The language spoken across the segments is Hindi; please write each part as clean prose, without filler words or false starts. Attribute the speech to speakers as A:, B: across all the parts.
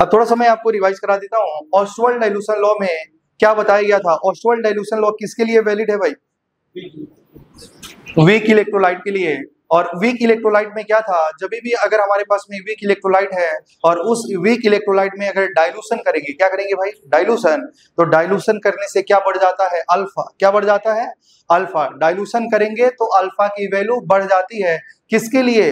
A: अब थोड़ा सा मैं आपको रिवाइज करा देता हूँ। ऑस्टवर्ल्ड डाइल्यूशन लॉ में क्या बताया गया था? ऑस्टवर्ल्ड डाइल्यूशन लॉ किसके लिए वैलिड है भाई? वीक इलेक्ट्रोलाइट के लिए। और वीक इलेक्ट्रोलाइट में क्या था, जब भी अगर हमारे पास में वीक इलेक्ट्रोलाइट है और उस वीक इलेक्ट्रोलाइट में अगर डाइल्यूशन करेंगे, क्या करेंगे भाई? डाइल्यूशन। तो डाइल्यूशन करने से क्या बढ़ जाता है? अल्फा। क्या बढ़ जाता है? अल्फा। डाइल्यूशन करेंगे तो अल्फा की वैल्यू बढ़ जाती है। किसके लिए?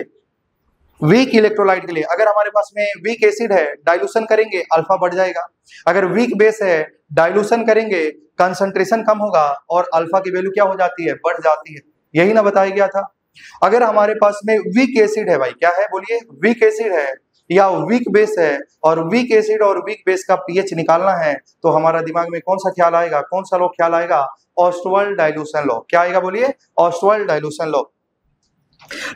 A: वीक इलेक्ट्रोलाइट के लिए। अगर हमारे पास में वीक एसिड है, डाइल्यूशन करेंगे अल्फा बढ़ जाएगा। अगर वीक बेस है, डाइल्यूशन करेंगे कंसंट्रेशन कम होगा और अल्फा की वैल्यू क्या हो जाती है? बढ़ जाती है। यही ना बताया गया था। अगर हमारे पास में वीक एसिड है भाई, क्या है बोलिए? वीक एसिड है या वीक बेस है, और वीक एसिड और वीक बेस का पीएच निकालना है, तो हमारा दिमाग में कौन सा ख्याल आएगा? कौन सा लॉ ख्याल आएगा? ऑस्टवर्ल्ड डाइल्यूशन लॉ। क्या आएगा बोलिए? ऑस्टवर्ल्ड डाइल्यूशन लॉ।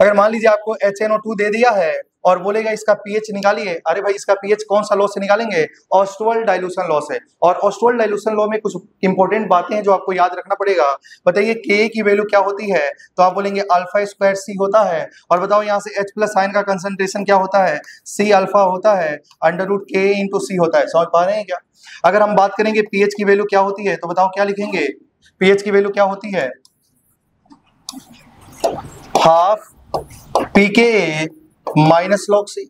A: अगर मान लीजिए आपको HNO2 दे दिया है और बोलेगा इसका पीएच निकालिए, अरे भाई इसका पीएच कौन सा लॉ से निकालेंगे? ऑस्टवर्ल्ड डाइल्यूशन लॉ से। और ऑस्टवर्ल्ड डाइल्यूशन लॉ में कुछ इंपॉर्टेंट बातें हैं जो आपको याद रखना पड़ेगा। बताइए के की वैल्यू क्या होती है? तो आप बोलेंगे अल्फा स्क्वायर सी होता है। और बताओ यहाँ से H+ आयन का कंसंट्रेशन क्या होता है? सी अल्फा होता है, √K × C होता है। समझ पा रहे हैं क्या? अगर हम बात करेंगे पीएच की वैल्यू क्या होती है, तो बताओ क्या लिखेंगे? पीएच की वैल्यू क्या होती है? Half pKa minus log C।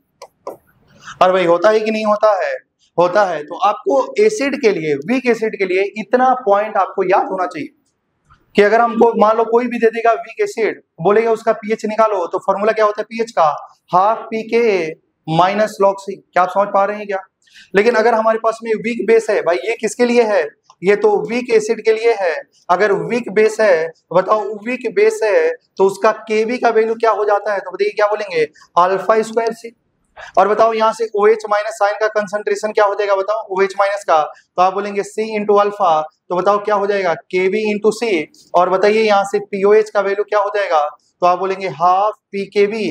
A: और भाई होता है कि नहीं होता है? होता है। तो आपको एसिड के लिए, वीक एसिड के लिए इतना पॉइंट आपको याद होना चाहिए कि अगर हमको मान लो कोई भी दे देगा वीक एसिड, बोलेगा उसका पीएच निकालो, तो फॉर्मूला क्या होता है पीएच का? Half pKa minus log C। क्या आप समझ पा रहे हैं क्या? लेकिन अगर हमारे पास में वीक बेस है भाई, ये किसके लिए है? ये तो वीक एसिड के लिए है। अगर वीक बेस है, बताओ वीक बेस है तो उसका केवी का वैल्यू क्या हो जाता है? तो बताइए क्या बोलेंगे? अल्फा स्क्वायर सी। और बताओ यहाँ से OH माइनस साइन का कंसंट्रेशन क्या हो जाएगा? बताओ OH माइनस का, तो आप बोलेंगे C × अल्फा। तो बताओ क्या हो जाएगा? KV × C। और बताइए यहाँ से POH का वैल्यू क्या हो जाएगा? तो आप बोलेंगे half pKb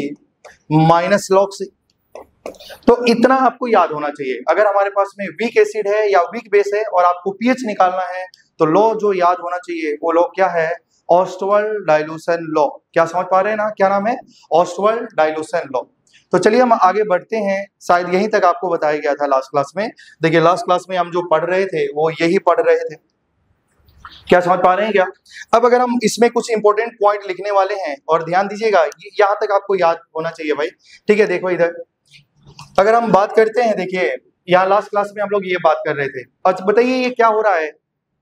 A: minus log C। तो इतना आपको याद होना चाहिए। अगर हमारे पास में वीक एसिड है या वीक बेस है और आपको पीएच निकालना है, तो लॉ जो याद होना चाहिए वो लॉ क्या है? ऑस्टवर्ल्ड डाइल्यूशन लॉ। क्या समझ पा रहे हैं ना? क्या नाम है? ऑस्टवर्ल्ड डाइल्यूशन लॉ। तो चलिए हम आगे बढ़ते हैं। शायद यहीं तक आपको बताया गया था लास्ट क्लास में। देखिए लास्ट क्लास में हम जो पढ़ रहे थे वो यही पढ़ रहे थे। क्या समझ पा रहे हैं क्या? अब अगर हम इसमें कुछ इंपॉर्टेंट पॉइंट लिखने वाले हैं, और ध्यान दीजिएगा, यहाँ तक आपको याद होना चाहिए भाई। ठीक है, देखो इधर अगर हम बात करते हैं, देखिए यहाँ लास्ट क्लास में हम लोग ये बात कर रहे थे। अच्छा बताइए ये क्या हो रहा है?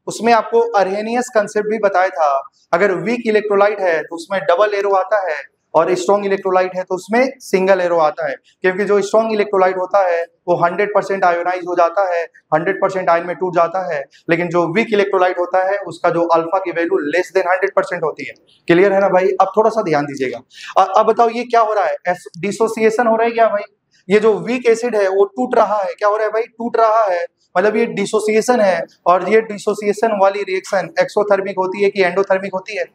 A: उसमें आपको अर्हेनियस कंसेप्ट भी बताया था। अगर वीक इलेक्ट्रोलाइट है तो उसमें डबल एरो आता है, और स्ट्रॉन्ग इलेक्ट्रोलाइट है तो उसमें सिंगल एरो आता है। क्योंकि जो स्ट्रॉन्ग इलेक्ट्रोलाइट होता है वो 100% आयोनाइज हो जाता है, 100% आयन में टूट जाता है। लेकिन जो वीक इलेक्ट्रोलाइट होता है उसका जो अल्फा की वैल्यू लेस देन 100% होती है। क्लियर है ना भाई? अब थोड़ा सा ध्यान दीजिएगा। अब बताओ ये क्या हो रहा है? डिसोसिएशन हो रहा है क्या भाई? ये जो वीक एसिड है वो टूट रहा है। क्या हो रहा है भाई? टूट रहा है। मतलब ये डिसोसिएशन है। और ये डिसोसिएशन वाली रिएक्शन एक्सोथर्मिक होती है कि एंडोथर्मिक होती है?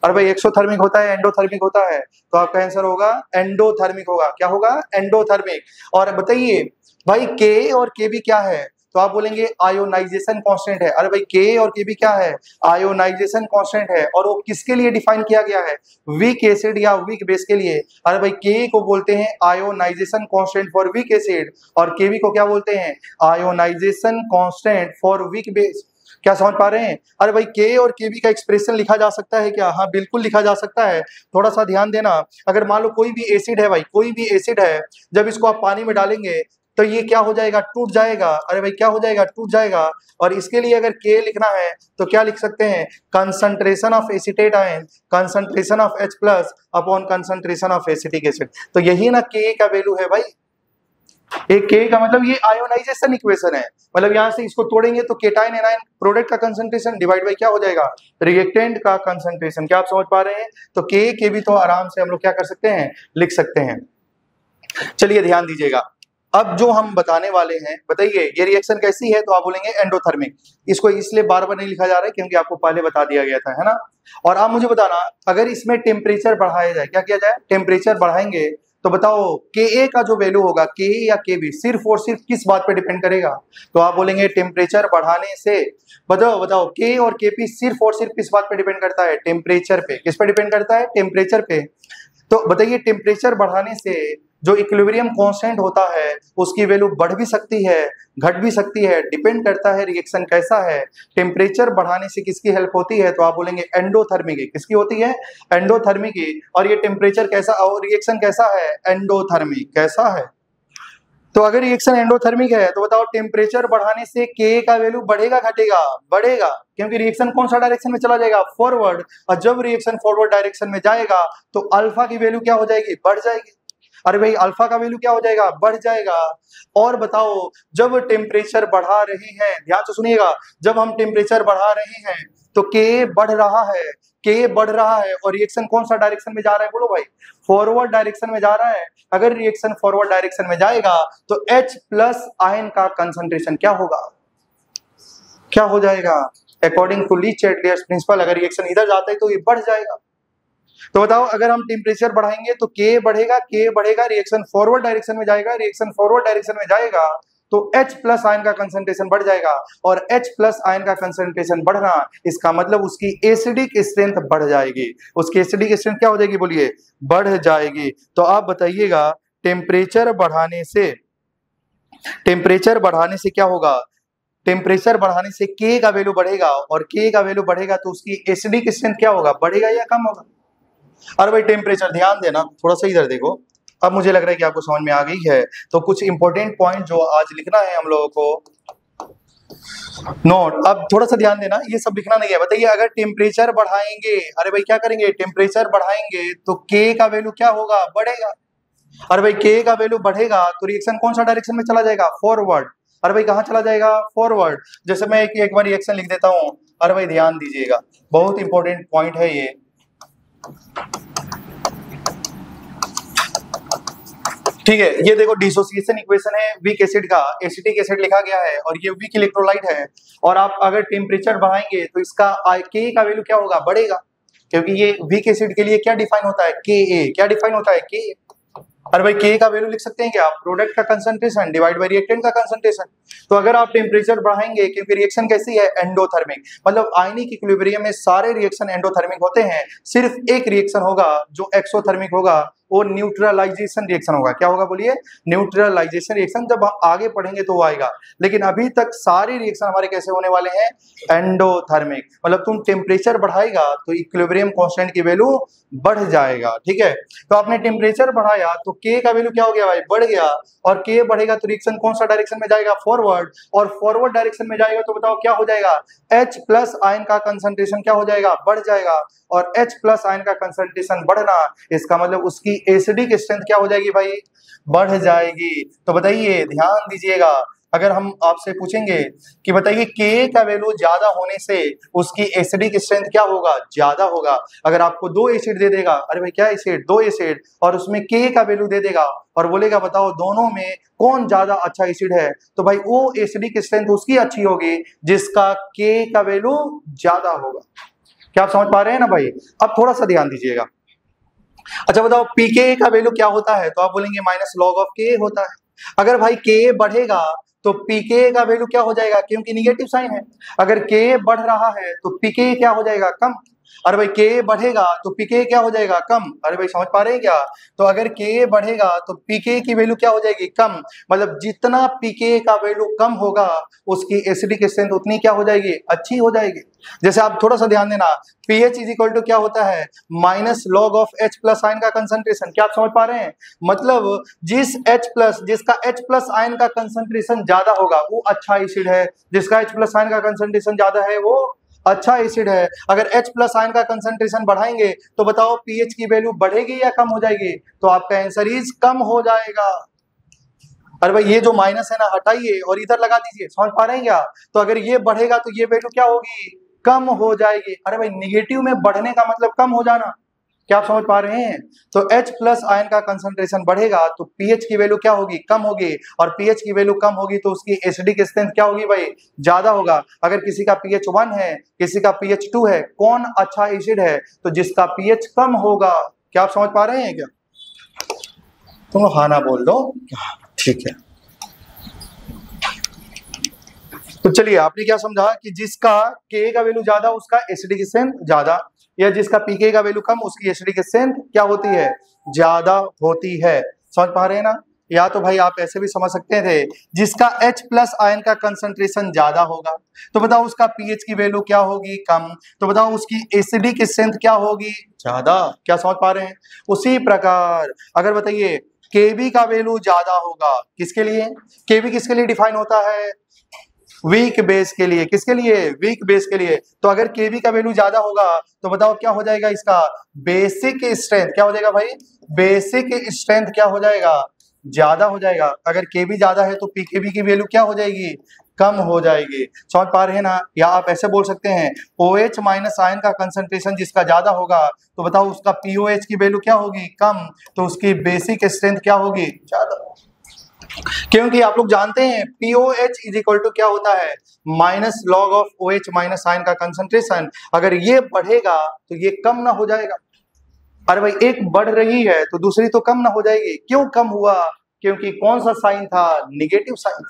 A: और भाई एक्सोथर्मिक होता है, एंडोथर्मिक होता है? तो आपका आंसर होगा एंडोथर्मिक होगा। क्या होगा? एंडोथर्मिक। और बताइए भाई के और केबी क्या है? तो आप बोलेंगे आयोनाइजेशन कांस्टेंट है। अरे भाई के और केबी क्या है? आयोनाइजेशन कांस्टेंट है। और वो किसके लिए डिफाइन किया गया है? वीक एसिड या वीक बेस के लिए। अरे भाई के को बोलते हैं ionization constant for weak acid, और केबी को क्या बोलते हैं? Ionization constant for weak base. क्या समझ पा रहे हैं? अरे भाई के और केबी का एक्सप्रेशन लिखा जा सकता है क्या? हाँ बिल्कुल लिखा जा सकता है। थोड़ा सा ध्यान देना। अगर मान लो कोई भी एसिड है भाई, कोई भी एसिड है, जब इसको आप पानी में डालेंगे तो ये क्या हो जाएगा? टूट जाएगा। अरे भाई क्या हो जाएगा? टूट जाएगा। और इसके लिए अगर के लिखना है तो क्या लिख सकते हैं? Concentration of acetate ion, concentration of H+ upon concentration of acetic acid. तो यही ना के का वैल्यू है भाई। एक के का मतलब ये आयोनाइजेशन इक्वेशन है। मतलब यहाँ से इसको तोड़ेंगे तो केटाइन एनायन प्रोडक्ट का कंसंट्रेशन डिवाइड बाई क्या हो जाएगा? रिएक्टेंट का कंसंट्रेशन। क्या आप समझ पा रहे हैं? तो के भी तो आराम से हम लोग क्या कर सकते हैं? लिख सकते हैं। चलिए ध्यान दीजिएगा। अब जो हम बताने वाले हैं, बताइए ये रिएक्शन कैसी है? तो आप बोलेंगे एंडोथर्मिक। इसको इसलिए बार बार नहीं लिखा जा रहा है क्योंकि आपको पहले बता दिया गया था, है ना? और आप मुझे बताना, अगर इसमें टेम्परेचर बढ़ाया जाए, क्या किया जाए? टेम्परेचर बढ़ाएंगे तो बताओ के का जो वैल्यू होगा, के या के बी, सिर्फ और सिर्फ किस बात पे डिपेंड करेगा? तो आप बोलेंगे टेम्परेचर बढ़ाने से। बताओ बताओ के और के पी सिर्फ और सिर्फ किस बात पे डिपेंड करता है? टेम्परेचर पे। किस पे डिपेंड करता है? टेम्परेचर पे। तो बताइए टेम्परेचर बढ़ाने से जो इक्विलिब्रियम कांस्टेंट होता है उसकी वैल्यू बढ़ भी सकती है, घट भी सकती है, डिपेंड करता है रिएक्शन कैसा है। टेम्परेचर बढ़ाने से किसकी हेल्प होती है, तो आप बोलेंगे एंडोथर्मिक की। किसकी होती है, एंडोथर्मिक की। और ये टेम्परेचर कैसा और रिएक्शन कैसा है, एंडोथर्मिक। कैसा है, तो अगर रिएक्शन एंडोथर्मिक है तो बताओ टेम्परेचर बढ़ाने से के का वैल्यू बढ़ेगा घटेगा, बढ़ेगा, क्योंकि रिएक्शन कौन सा डायरेक्शन में चला जाएगा, फॉरवर्ड। और जब रिएक्शन फॉरवर्ड डायरेक्शन में जाएगा तो अल्फा की वैल्यू क्या हो जाएगी, बढ़ जाएगी। अरे भाई अल्फा का वैल्यू क्या हो जाएगा, बढ़ जाएगा। और बताओ जब टेम्परेचर बढ़ा रहे हैं, ध्यान से सुनिएगा, जब हम टेम्परेचर बढ़ा रहे हैं तो के बढ़ रहा है, के बढ़ रहा है, और रिएक्शन कौन सा डायरेक्शन में जा रहा है, बोलो भाई, फॉरवर्ड डायरेक्शन में जा रहा है। अगर रिएक्शन फॉरवर्ड डायरेक्शन में जाएगा तो H प्लस आयन का कंसंट्रेशन क्या होगा, क्या हो जाएगा, according to Le Chatelier's principle. अगर रिएक्शन इधर जाता है तो ये बढ़ जाएगा। तो बताओ अगर हम टेम्परेचर बढ़ाएंगे तो के बढ़ेगा, के बढ़ेगा, रिएक्शन फॉरवर्ड डायरेक्शन में जाएगा, रिएक्शन फॉरवर्ड डायरेक्शन में जाएगा तो H प्लस आयन का कंसंट्रेशन बढ़ जाएगा। और H प्लस आयन का कंसंट्रेशन बढ़ना, इसका मतलब उसकी एसिडिक स्ट्रेंथ बढ़ जाएगी। उसकी एसिडिक स्ट्रेंथ क्या हो जाएगी, बोलिए, बढ़ जाएगी। तो आप बताइएगा टेम्परेचर बढ़ाने से क्या होगा, टेम्परेचर बढ़ाने से के का वैल्यू बढ़ेगा, और के का वैल्यू बढ़ेगा तो उसकी एसिडिक स्ट्रेंथ क्या होगा, बढ़ेगा या कम होगा। अरे भाई टेम्परेचर, ध्यान देना थोड़ा सा, इधर देखो। अब मुझे लग रहा है कि आपको समझ में आ गई है। तो कुछ इंपॉर्टेंट पॉइंट जो आज लिखना है हम लोगों को, नोट, अब थोड़ा सा ध्यान देना, ये सब लिखना नहीं है। बताइए अगर टेम्परेचर बढ़ाएंगे, अरे भाई क्या करेंगे, टेम्परेचर बढ़ाएंगे तो के का वैल्यू क्या होगा, बढ़ेगा। अरे भाई के का वैल्यू बढ़ेगा तो रिएक्शन कौन सा डायरेक्शन में चला जाएगा, फॉरवर्ड। अरे भाई कहाँ चला जाएगा, फॉरवर्ड। जैसे मैं एक बार रिएक्शन लिख देता हूं, अरे भाई ध्यान दीजिएगा, बहुत इंपॉर्टेंट पॉइंट है ये। ठीक है, ये देखो डिसोसिएशन इक्वेशन है वीक एसिड का, एसिटिक एसिड लिखा गया है और ये वीक इलेक्ट्रोलाइट है। और आप अगर टेम्परेचर बढ़ाएंगे तो इसका के का वैल्यू क्या होगा, बढ़ेगा, क्योंकि ये वीक एसिड के लिए क्या डिफाइन होता है, के। क्या डिफाइन होता है, के। अरे भाई के का वैल्यू लिख सकते हैं क्या, प्रोडक्ट का कंसंट्रेशन डिवाइड बाय रिएक्टेंट का कंसंट्रेशन। तो अगर आप टेम्परेचर बढ़ाएंगे, क्योंकि रिएक्शन कैसी है, एंडोथर्मिक, मतलब आयनिक इक्विलिब्रियम में सारे रिएक्शन एंडोथर्मिक होते हैं, सिर्फ एक रिएक्शन होगा जो एक्सोथर्मिक होगा, वो न्यूट्रलाइजेशन रिएक्शन होगा। क्या होगा, बोलिए, न्यूट्रलाइजेशन रिएक्शन। जब हम आगे पढ़ेंगे तो वो आएगा, लेकिन अभी तक सारे रिएक्शन हमारे कैसे होने वाले हैं, एंडोथर्मिक। मतलब तुम टेम्परेचर बढ़ाएगा तो इक्विलिब्रियम कांस्टेंट की वैल्यू बढ़ जाएगा। ठीक है, तो आपने टेम्परेचर बढ़ाया तो के का वैल्यू क्या हो गया भाई, बढ़ गया। और के बढ़ेगा तो रिएक्शन कौन सा डायरेक्शन में जाएगा, फॉरवर्ड। और फॉरवर्ड डायरेक्शन में जाएगा तो बताओ क्या हो जाएगा, H प्लस आयन का कंसंट्रेशन क्या हो जाएगा, बढ़ जाएगा। और H प्लस आयन का कंसंट्रेशन बढ़ना, इसका मतलब उसकी एसिडिक स्ट्रेंथ क्या हो जाएगी भाई, बढ़ जाएगी। तो बताइए, ध्यान दीजिएगा, अगर हम आपसे पूछेंगे कि बताइए के का वैल्यू ज्यादा होने से उसकी एसिडिक स्ट्रेंथ क्या होगा, ज्यादा होगा। अगर आपको दो एसिड दे देगा, अरे भाई क्या एसिड, दो एसिड, और उसमें के का वैल्यू दे देगा और बोलेगा बताओ दोनों में कौन ज्यादा अच्छा एसिड है, तो भाई वो एसिडिक स्ट्रेंथ उसकी अच्छी होगी जिसका के का वैल्यू ज्यादा होगा। क्या आप समझ पा रहे हैं ना भाई। अब थोड़ा सा ध्यान दीजिएगा। अच्छा बताओ पीके का वैल्यू क्या होता है, तो आप बोलेंगे माइनस लॉग ऑफ के होता है। अगर भाई के बढ़ेगा तो पीके का वैल्यू क्या हो जाएगा, क्योंकि निगेटिव साइन है। अगर के बढ़ रहा है तो पीके क्या हो जाएगा, कम। अरे भाई के बढ़ेगा तो पीके क्या हो जाएगा, कम। अरे भाई समझ पा रहे हैं क्या। तो अगर के बढ़ेगा तो पीके की वैल्यू क्या हो जाएगी, कम। मतलब जितना पीके का वैल्यू कम होगा उसकी एसिडिक स्ट्रेंथ उतनी क्या हो जाएगी, अच्छी हो जाएगी। जैसे आप थोड़ा सा ध्यान देना, पीएच इज इक्वल टू क्या होता है, minus log of H plus ion का कंसंट्रेशन। क्या आप समझ पा रहे हैं। मतलब जिस H प्लस, जिसका H प्लस आयन का कंसंट्रेशन ज्यादा होगा वो अच्छा एसिड है, जिसका H प्लस आयन का कंसंट्रेशन ज्यादा है वो अच्छा एसिड है। अगर H प्लस आयन का कंसंट्रेशन बढ़ाएंगे तो बताओ पीएच की वैल्यू बढ़ेगी या कम हो जाएगी, तो आपका आंसर इज कम हो जाएगा। अरे भाई ये जो माइनस है ना हटाइए और इधर लगा दीजिए, समझ पा रहे हैं क्या। तो अगर ये बढ़ेगा तो ये वैल्यू क्या होगी, कम हो जाएगी। अरे भाई निगेटिव में बढ़ने का मतलब कम हो जाना। क्या आप समझ पा रहे हैं। तो H प्लस आयन का कंसंट्रेशन बढ़ेगा तो पीएच की वैल्यू क्या होगी, कम होगी। और पीएच की वैल्यू कम होगी तो उसकी एसिडिक स्ट्रेंथ क्या होगी भाई, ज्यादा होगा। अगर किसी का पीएच 1 है, किसी का पीएच 2 है, कौन अच्छा एसिड है, तो जिसका पीएच कम होगा। क्या आप समझ पा रहे हैं क्या। तुम हाँ ना बोल दो, ठीक है। तो चलिए आपने क्या समझा कि जिसका के का वैल्यू ज्यादा उसका एसिडिक स्ट्रेंथ ज्यादा, या जिसका पीके का वैल्यू कम उसकी एसिडिक स्ट्रेंथ क्या होती है, ज्यादा होती है। समझ पा रहे हैं ना। या तो भाई आप ऐसे भी समझ सकते थे, जिसका H प्लस आयन का कंसंट्रेशन ज्यादा होगा तो बताओ उसका पीएच की वैल्यू क्या होगी, कम, तो बताओ उसकी एसिडिक स्ट्रेंथ क्या होगी, ज्यादा। क्या समझ पा रहे हैं। उसी प्रकार अगर बताइए केबी का वैल्यू ज्यादा होगा, किसके लिए, केबी किसके लिए डिफाइन होता है, वीक बेस के लिए। किसके लिए, वीक बेस के लिए। तो अगर केबी का वैल्यू ज्यादा होगा तो बताओ क्या हो जाएगा, इसका बेसिक स्ट्रेंथ क्या हो जाएगा भाई, बेसिक स्ट्रेंथ क्या हो जाएगा, ज्यादा हो जाएगा। अगर केबी ज्यादा है तो पीकेबी की वैल्यू क्या हो जाएगी, कम हो जाएगी। समझ पा रहे हैं ना। या आप ऐसे बोल सकते हैं OH माइनस आयन का कंसंट्रेशन जिसका ज्यादा होगा तो बताओ उसका POH की वैल्यू क्या होगी, कम, तो उसकी बेसिक स्ट्रेंथ क्या होगी, ज्यादा। क्योंकि आप लोग जानते हैं POH इज इक्वल टू क्या होता है, minus log of OH minus ion का कंसंट्रेशन। अगर ये बढ़ेगा तो ये कम ना हो जाएगा। अरे भाई एक बढ़ रही है तो दूसरी तो कम ना हो जाएगी। क्यों कम हुआ, क्योंकि कौन सा साइन था, निगेटिव साइन।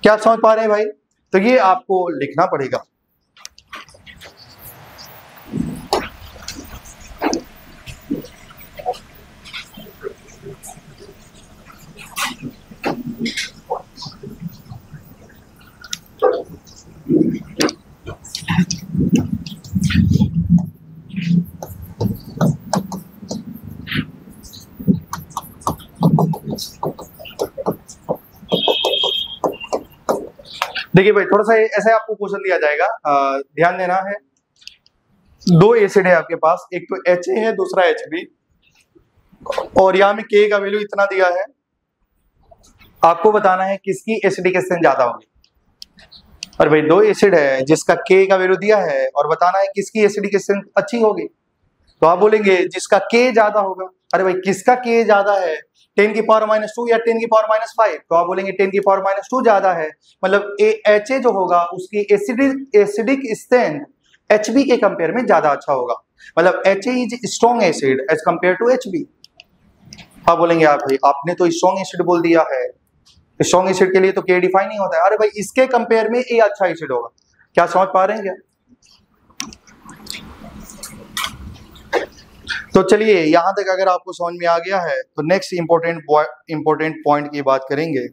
A: क्या आप समझ पा रहे हैं भाई। तो ये आपको लिखना पड़ेगा। देखिए भाई थोड़ा सा ऐसे आपको क्वेश्चन दिया जाएगा, ध्यान देना है। दो एसिड है आपके पास, एक तो HA है दूसरा HB, और यहाँ में K का वैल्यू इतना दिया है। आपको बताना है किसकी एसिडिक स्ट्रेंथ ज्यादा होगी। और भाई दो एसिड है जिसका K का वैल्यू दिया है और बताना है किसकी एसिडिक स्ट्रेंथ अच्छी होगी। तो आप बोलेंगे जिसका K ज्यादा होगा। अरे भाई किसका K ज्यादा है, 10 की पावर -2 या 10 की पावर -5, तो आप बोलेंगे 10 की पावर -2 ज्यादा है। मतलब HA जो होगा उसकी एसिडिक स्ट्रेंथ HB के कंपेयर में ज्यादा अच्छा होगा। मतलब HA is strong acid as compare to HB। आप बोलेंगे आप भाई आपने तो स्ट्रॉन्ग एसिड बोल दिया है, स्ट्रॉन्ग एसिड के लिए तो K डिफाइन नहीं होता है। अरे भाई इसके कंपेयर में A अच्छा एसिड होगा। क्या समझ पा रहे हैं क्या। तो चलिए यहां तक अगर आपको समझ में आ गया है तो नेक्स्ट इंपॉर्टेंट पॉइंट की बात करेंगे।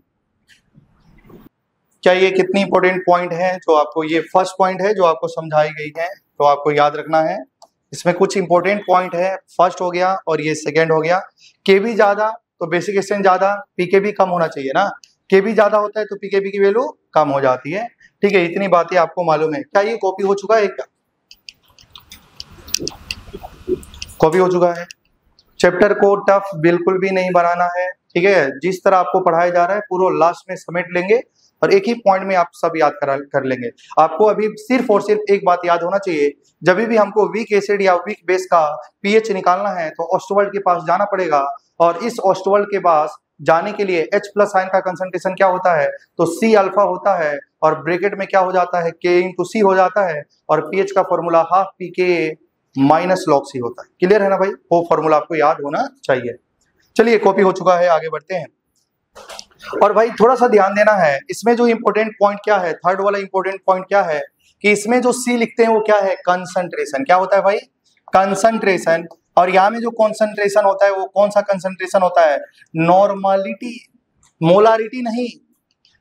A: क्या ये कितनी इंपॉर्टेंट पॉइंट है जो आपको, ये फर्स्ट पॉइंट है जो आपको समझाई गई है, तो आपको याद रखना है। इसमें कुछ इंपॉर्टेंट पॉइंट है, फर्स्ट हो गया और ये सेकंड हो गया। केबी ज्यादा तो बेसिक स्ट्रेंथ ज्यादा, पीकेबी कम होना चाहिए ना। केबी ज्यादा होता है तो पीकेबी की वैल्यू कम हो जाती है। ठीक है, इतनी बातें आपको मालूम है। क्या ये कॉपी हो चुका है, क्या कॉपी हो चुका है। चैप्टर को टफ बिल्कुल भी नहीं बनाना है। ठीक है, जिस तरह आपको पढ़ाया जा रहा है पूरा लास्ट में समेट लेंगे और एक ही पॉइंट में आप सब याद कर लेंगे। आपको अभी सिर्फ और सिर्फ एक बात याद होना चाहिए, जब भी हमको वीक एसिड या वीक बेस का पीएच निकालना है तो ऑस्टोवर्ल्ड के पास जाना पड़ेगा। और इस ऑस्टोवर्ल्ड के पास जाने के लिए H प्लस आयन का कंसंट्रेशन क्या होता है, तो C अल्फा होता है और ब्रैकेट में क्या हो जाता है, K इंटू C हो जाता है। और पीएच का formula half PK minus log C होता है। क्लियर है ना भाई, वो फॉर्मूला आपको याद होना चाहिए। चलिए कॉपी हो चुका है, आगे बढ़ते हैं। और भाई थोड़ा सा ध्यान देना है, इसमें जो इंपॉर्टेंट पॉइंट क्या है, थर्ड वाला इंपॉर्टेंट पॉइंट क्या है कि इसमें जो C लिखते हैं वो क्या है, कंसंट्रेशन। क्या होता है भाई, कंसंट्रेशन। और यहाँ में जो कंसंट्रेशन होता है वो कौन सा कंसंट्रेशन होता है, नॉर्मलिटी, मोलारिटी नहीं।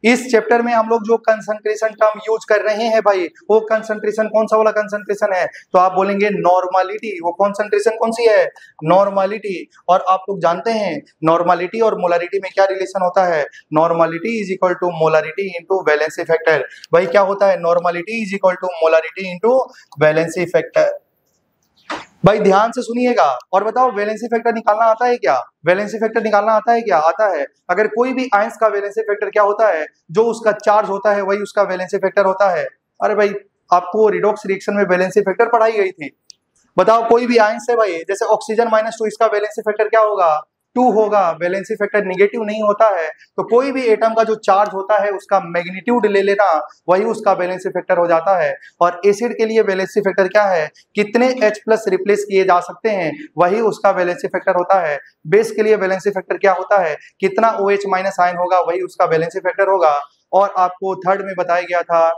A: इस चैप्टर में हम लोग जो कंसंट्रेशन टर्म यूज कर रहे हैं भाई, वो कंसंट्रेशन कौन सा वाला कंसंट्रेशन है, तो आप बोलेंगे नॉर्मलिटी। वो कंसंट्रेशन कौन सी है, नॉर्मलिटी। और आप लोग जानते हैं नॉर्मलिटी और मोलारिटी में क्या रिलेशन होता है, normality is equal to molarity into valency factor. भाई क्या होता है, normality is equal to molarity into valency factor. भाई ध्यान से सुनिएगा और बताओ वैलेंसी फैक्टर निकालना आता है क्या, वैलेंसी फैक्टर निकालना आता है क्या, आता है। अगर कोई भी आयंस का वैलेंसी फैक्टर क्या होता है, जो उसका चार्ज होता है वही उसका वैलेंसी फैक्टर होता है। अरे भाई आपको रिडॉक्स रिएक्शन में वैलेंसी फैक्टर पढ़ाई गई थी। बताओ कोई भी आयंस है भाई, जैसे ऑक्सीजन -2, इसका वैलेंसी फैक्टर क्या होगा, 2 होगा। वैलेंसी फैक्टर नेगेटिव नहीं होता है, तो कोई भी एटम का जो चार्ज होता है उसका मैग्नीट्यूड ले लेना, वही उसका वैलेंसी फैक्टर हो जाता है। और एसिड के लिए वैलेंसी फैक्टर क्या है, कितने H+ रिप्लेस किए जा सकते हैं, वही उसका वैलेंसी फैक्टर होता है। बेस के लिए वैलेंसी फैक्टर क्या होता है, कितना OH- आयन होगा, वही उसका वैलेंसी फैक्टर होगा। और आपको थर्ड में बताया गया था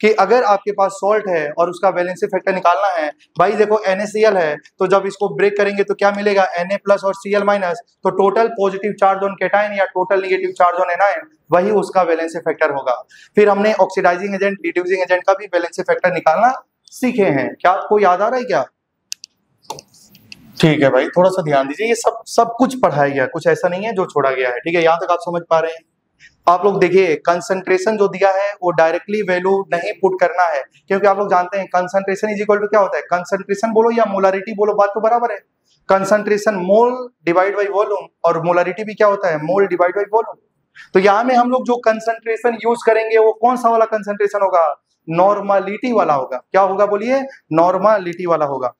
A: कि अगर आपके पास सॉल्ट है और उसका वैलेंसी फैक्टर निकालना है, भाई देखो NaCl है तो जब इसको ब्रेक करेंगे तो क्या मिलेगा, Na+ और Cl-, तो total positive charge on cation या total negative charge on anion, वही उसका वैलेंसी फैक्टर होगा। फिर हमने ऑक्सीडाइजिंग एजेंट, रिड्यूसिंग एजेंट का भी वैलेंसी फैक्टर निकालना सीखे हैं। क्या आपको याद आ रहा है क्या? ठीक है भाई, थोड़ा सा ध्यान दीजिए, ये सब कुछ पढ़ाया गया, कुछ ऐसा नहीं है जो छोड़ा गया है। ठीक है, यहाँ तक आप समझ पा रहे हैं? आप लोग देखिए, कंसंट्रेशन जो दिया है वो डायरेक्टली वैल्यू नहीं पुट करना है, क्योंकि आप लोग जानते हैं कंसंट्रेशन इज इक्वल टू क्या होता है, कंसंट्रेशन बोलो या मोलारिटी बोलो, बात तो बराबर है। Concentration mole divide by volume, और मोलारिटी भी क्या होता है, मोल डिवाइड बाई वॉल्यूम। तो यहाँ में हम लोग जो कंसंट्रेशन यूज करेंगे वो कौन सा वाला कंसंट्रेशन होगा, नॉर्मलिटी वाला होगा। क्या होगा बोलिए, नॉर्मलिटी वाला होगा।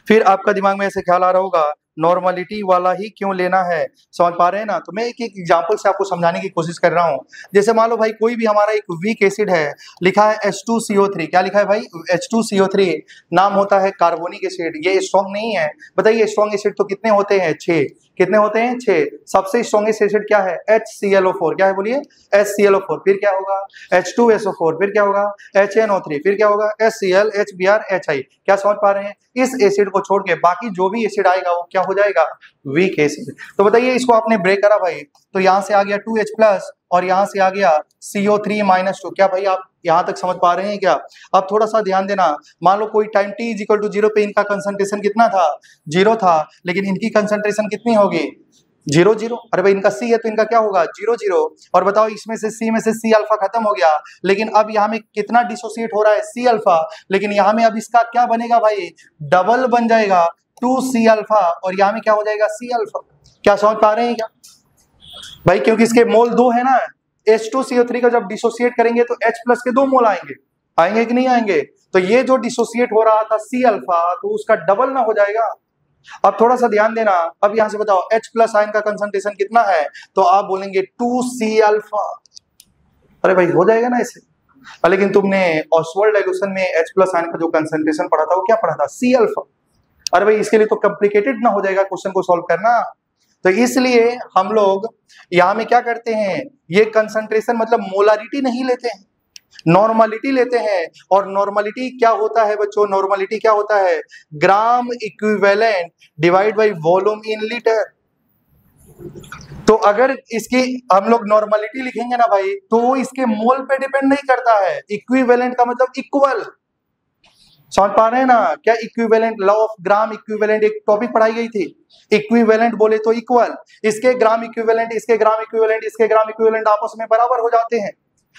A: फिर आपका दिमाग में ऐसे ख्याल आ रहा होगा नॉर्मलिटी वाला ही क्यों लेना है, समझ पा रहे हैं ना? तो मैं एक एक एग्जांपल से आपको समझाने की कोशिश कर रहा हूं। जैसे मान लो भाई कोई भी हमारा एक वीक एसिड है, लिखा है H2CO3, क्या लिखा है भाई, H2CO3, नाम होता है कार्बोनिक एसिड। ये स्ट्रॉन्ग नहीं है, बताइए स्ट्रॉन्ग एसिड तो कितने होते हैं, 6। कितने होते हैं, 6। सबसे स्ट्रॉन्गेस्ट एसिड क्या है, HClO4, क्या है बोलिए, HClO4। फिर क्या होगा, H2SO4, फिर क्या होगा, HNO3, फिर क्या होगा, HCl, HBr, HI। क्या समझ पा रहे हैं? इस एसिड को छोड़ के बाकी जो भी एसिड आएगा वो क्या हो जाएगा, वीक एसिड। तो बताइए इसको आपने ब्रेक करा भाई, तो यहां से आ गया 2H+ और यहां से आ गया CO3-2। क्या भाई आप यहां तक समझ पा रहे हैं क्या? अब थोड़ा सा ध्यान देना, मान लो कोई टाइम t = 0 पे इनका कंसंट्रेशन कितना था, 0 था, लेकिन इनकी कंसंट्रेशन कितनी होगी, 0 0। अरे भाई इनका C है तो इनका क्या होगा, 0 0। और बताओ इसमें से C में से C अल्फा खत्म हो गया, लेकिन अब यहाँ में कितना डिसोसिएट हो रहा है, C अल्फा, लेकिन यहाँ में अब इसका क्या बनेगा भाई, डबल बन जाएगा 2C अल्फा, और यहाँ में क्या हो जाएगा, C अल्फा। क्या समझ पा रहे हैं क्या भाई? क्योंकि इसके मोल 2 है ना, H2CO3 का जब डिसोसिएट करेंगे तो H+ के 2 मोल आएंगे, आएंगे कि नहीं आएंगे? तो ये जो डिसोसिएट हो रहा था C अल्फा, तो उसका डबल ना हो जाएगा। अब थोड़ा सा ध्यान देना, अब यहां से बताओ H+ आयन का कंसंट्रेशन कितना है, तो आप बोलेंगे 2C अल्फा। अरे भाई हो जाएगा ना ऐसे। लेकिन तुमने ऑसवाल्ड डाइल्यूशन में H+ आयन का जो कंसंट्रेशन पढ़ा था वो क्या पढ़ा था, C अल्फा। अरे भाई इसके लिए तो कॉम्प्लिकेटेड ना हो जाएगा क्वेश्चन को सॉल्व करना। तो इसलिए हम लोग यहाँ में क्या करते हैं, ये कंसंट्रेशन मतलब मोलारिटी नहीं लेते हैं, नॉर्मलिटी लेते हैं। और नॉर्मलिटी क्या होता है बच्चों, नॉर्मलिटी क्या होता है, gram equivalent divide by volume in litre. तो अगर इसकी हम लोग नॉर्मलिटी लिखेंगे ना भाई, तो वो इसके मोल पे डिपेंड नहीं करता है। इक्विवेलेंट का मतलब इक्वल, समझ पा रहे हैं ना? क्या equivalent, law of gram equivalent एक टॉपिक पढ़ाई गई थी। इक्विवेलेंट बोले तो इक्वल, इसके ग्राम इक्विवेलेंट, इसके ग्राम इक्विवेलेंट, इसके ग्राम इक्विवेलेंट आपस में बराबर हो जाते हैं।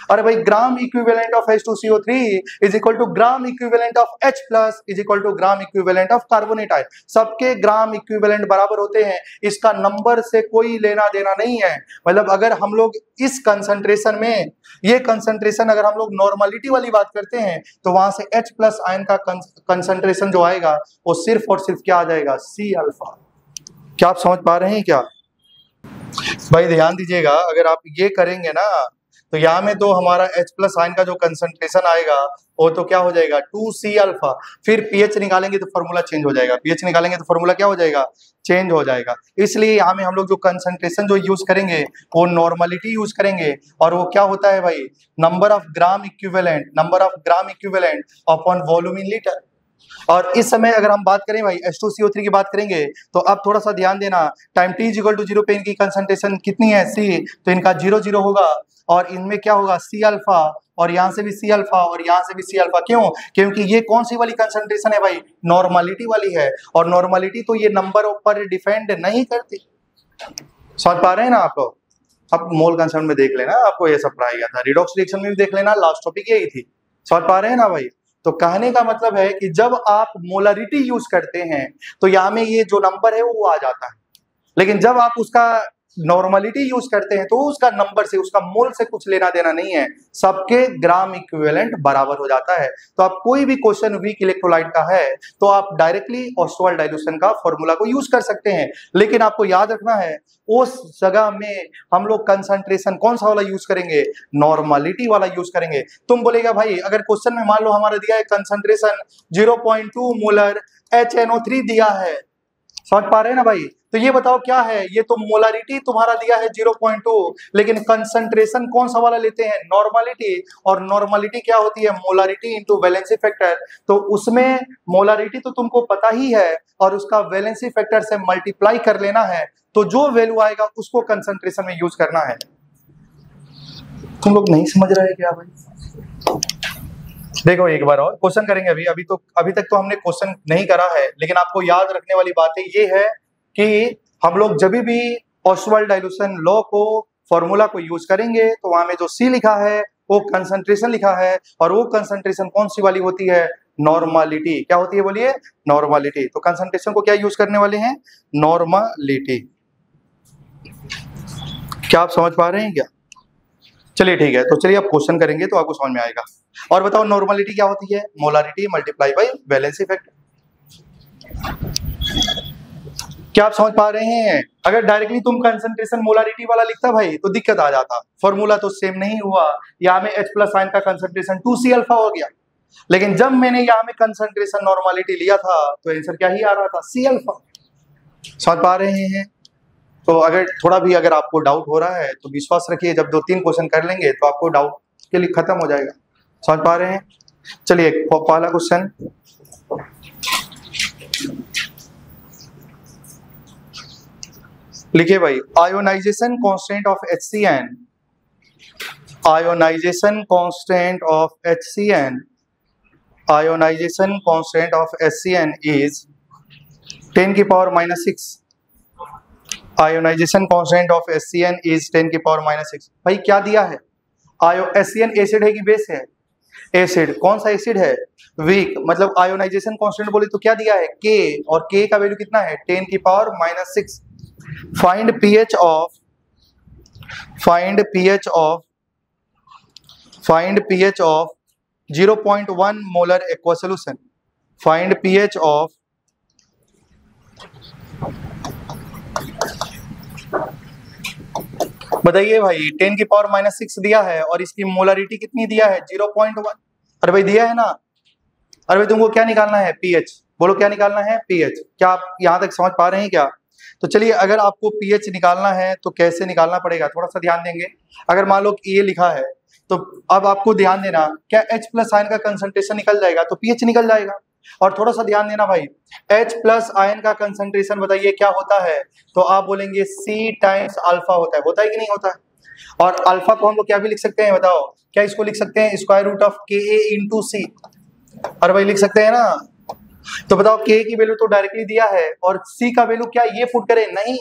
A: अरे भाई gram equivalent of H2CO3 is equal to gram equivalent of H+ is equal to gram equivalent of carbonate ion. सबके ग्राम इक्विवेलेंट बराबर होते हैं, इसका नंबर से कोई लेना देना नहीं है। मतलब अगर हम लोग इस कंसंट्रेशन में, ये कंसंट्रेशन अगर हम लोग नॉर्मलिटी वाली बात करते हैं, तो वहां से H+ आयन का कंसंट्रेशन जो आएगा वो सिर्फ और सिर्फ क्या आ जाएगा, C अल्फा। क्या आप समझ पा रहे हैं क्या भाई? ध्यान दीजिएगा, अगर आप ये करेंगे ना, तो यहाँ में तो हमारा H+ आयन का जो कंसंट्रेशन आएगा वो तो क्या हो जाएगा, 2C अल्फा। फिर pH निकालेंगे तो फॉर्मूला चेंज हो जाएगा, pH निकालेंगे तो फॉर्मूला क्या हो जाएगा, चेंज हो जाएगा। इसलिए यहाँ में हम लोग जो कंसंट्रेशन जो यूज करेंगे वो नॉर्मलिटी यूज करेंगे, और वो क्या होता है भाई, number of gram equivalent, number of gram equivalent upon volume in litre. और इस समय अगर हम बात करें भाई H2CO3 की बात करेंगे, तो अब थोड़ा सा ध्यान देना, टाइम t = 0 पे इनकी कंसंट्रेशन कितनी है, C, तो इनका 0 0 होगा, और इनमें क्या होगा, C अल्फा, और यहां से भी C अल्फा, और यहां से भी C अल्फा। क्यों? क्योंकि ये कौन सी वाली कंसंट्रेशन है भाई, नॉर्मलिटी वाली है, और नॉर्मलिटी तो ये नंबर पर डिपेंड नहीं करती। समझ पा रहे हैं ना आप लोग? अब मोल कंसर्न में देख लेना, आपको ये सब पढ़ाया गया था, रिडॉक्स रिएक्शन में भी देख लेना, लास्ट टॉपिक यही थी। समझ पा रहे हैं ना भाई? तो कहने का मतलब है कि जब आप मोलरिटी यूज करते हैं तो यहाँ में ये जो नंबर है वो आ जाता है, लेकिन जब आप उसका नॉर्मलिटी यूज करते हैं तो उसका नंबर से, उसका मोल से कुछ लेना देना नहीं है, सबके ग्राम इक्विवेलेंट बराबर हो जाता है। तो आप कोई भी क्वेश्चन वीक इलेक्ट्रोलाइट का है तो आप डायरेक्टली ऑस्वाल्ड डाइल्यूशन का फॉर्मूला को यूज कर सकते हैं, लेकिन आपको याद रखना है उस जगह में हम लोग कंसंट्रेशन कौन सा वाला यूज करेंगे, नॉर्मलिटी वाला यूज करेंगे। तुम बोलेगा भाई अगर क्वेश्चन में मान लो हमारा दिया है कंसंट्रेशन 0.2 मोलर HNO3 दिया है, समझ पा रहे हैं ना भाई। तो ये बताओ क्या है, ये तो मोलारिटी तुम्हारा दिया है 0.2, लेकिन कंसंट्रेशन कौन सा वाला लेते हैं, नॉर्मलिटी। और नॉर्मलिटी क्या होती है, मोलारिटी इंटू वैलेंसी फैक्टर। तो उसमें मोलारिटी तो तुमको पता ही है और उसका वैलेंसी फैक्टर से मल्टीप्लाई कर लेना है, तो जो वैल्यू आएगा उसको कंसंट्रेशन में यूज करना है। तुम लोग नहीं समझ रहे क्या भाई? देखो एक बार और क्वेश्चन करेंगे। अभी तक तो हमने क्वेश्चन नहीं करा है, लेकिन आपको याद रखने वाली बातें ये है कि हम लोग जब भी ऑस्वाल्ड डाइल्यूशन लॉ को फॉर्मूला को यूज करेंगे तो वहां में जो सी लिखा है वो कंसंट्रेशन लिखा है, और वो कंसंट्रेशन कौन सी वाली होती है, नॉर्मलिटी। क्या होती है बोलिए, नॉर्मलिटी। तो कंसंट्रेशन को क्या यूज करने वाले हैं, नॉर्मलिटी। क्या आप समझ पा रहे हैं क्या? चलिए ठीक है, तो चलिए आप क्वेश्चन करेंगे तो आपको समझ में आएगा। और बताओ नॉर्मलिटी क्या होती है, molarity multiply by valency factor. क्या आप समझ पा रहे हैं? अगर डायरेक्टली तुम कंसंट्रेशन मोलारिटी वाला लिखता भाई तो दिक्कत आ जाता, फॉर्मूला तो सेम नहीं हुआ, यहाँ में H प्लस आयन का कंसंट्रेशन 2C अल्फा हो गया। लेकिन जब मैंने यहाँ में कंसंट्रेशन नॉर्मलिटी लिया था तो आंसर क्या ही आ रहा था, C अल्फा। समझ पा रहे हैं? तो अगर थोड़ा भी अगर आपको डाउट हो रहा है तो विश्वास रखिए, जब 2-3 क्वेश्चन कर लेंगे तो आपको डाउट के लिए खत्म हो जाएगा। समझ पा रहे हैं? चलिए पहला क्वेश्चन, लिखिए भाई, ionization constant of HCN, ionization constant of HCN, ionization constant of HCN is 10 की power -6। Ionization constant of HCN is 10 की पावर -6। भाई क्या दिया है, HCN एसिड है कि बेस है, एसिड। कौन सा एसिड है, वीक। मतलब आयोनाइजेशन कांस्टेंट बोले तो क्या दिया है, K, और K का वैल्यू कितना है, 10 की power -6। Find pH of 0.1 molar aqua solution. Find pH of बताइए भाई, 10 की पावर -6 दिया है और इसकी मोलरिटी कितनी दिया है, 0.1। अरे भाई दिया है ना। अरे भाई तुमको क्या निकालना है, pH। बोलो क्या निकालना है, pH। क्या आप यहां तक समझ पा रहे हैं क्या? तो चलिए, अगर आपको pH निकालना है तो कैसे निकालना पड़ेगा, थोड़ा सा ध्यान देंगे। अगर मान लो ये लिखा है तो अब आपको ध्यान देना, क्या H प्लस आयन का कंसंट्रेशन निकल जाएगा तो pH निकल जाएगा। और थोड़ा सा ध्यान देना भाई, H प्लस आयन का कंसंट्रेशन बताइए क्या होता है, तो आप बोलेंगे C टाइम्स अल्फा होता है कि नहीं होता है। और अल्फा को हम लोग क्या भी लिख सकते हैं, बताओ क्या इसको लिख सकते हैं, square root of Ka into C। अरे भाई लिख सकते हैं ना। तो बताओ K की वैल्यू तो डायरेक्टली दिया है और C का वैल्यू क्या ये पुट करें, नहीं।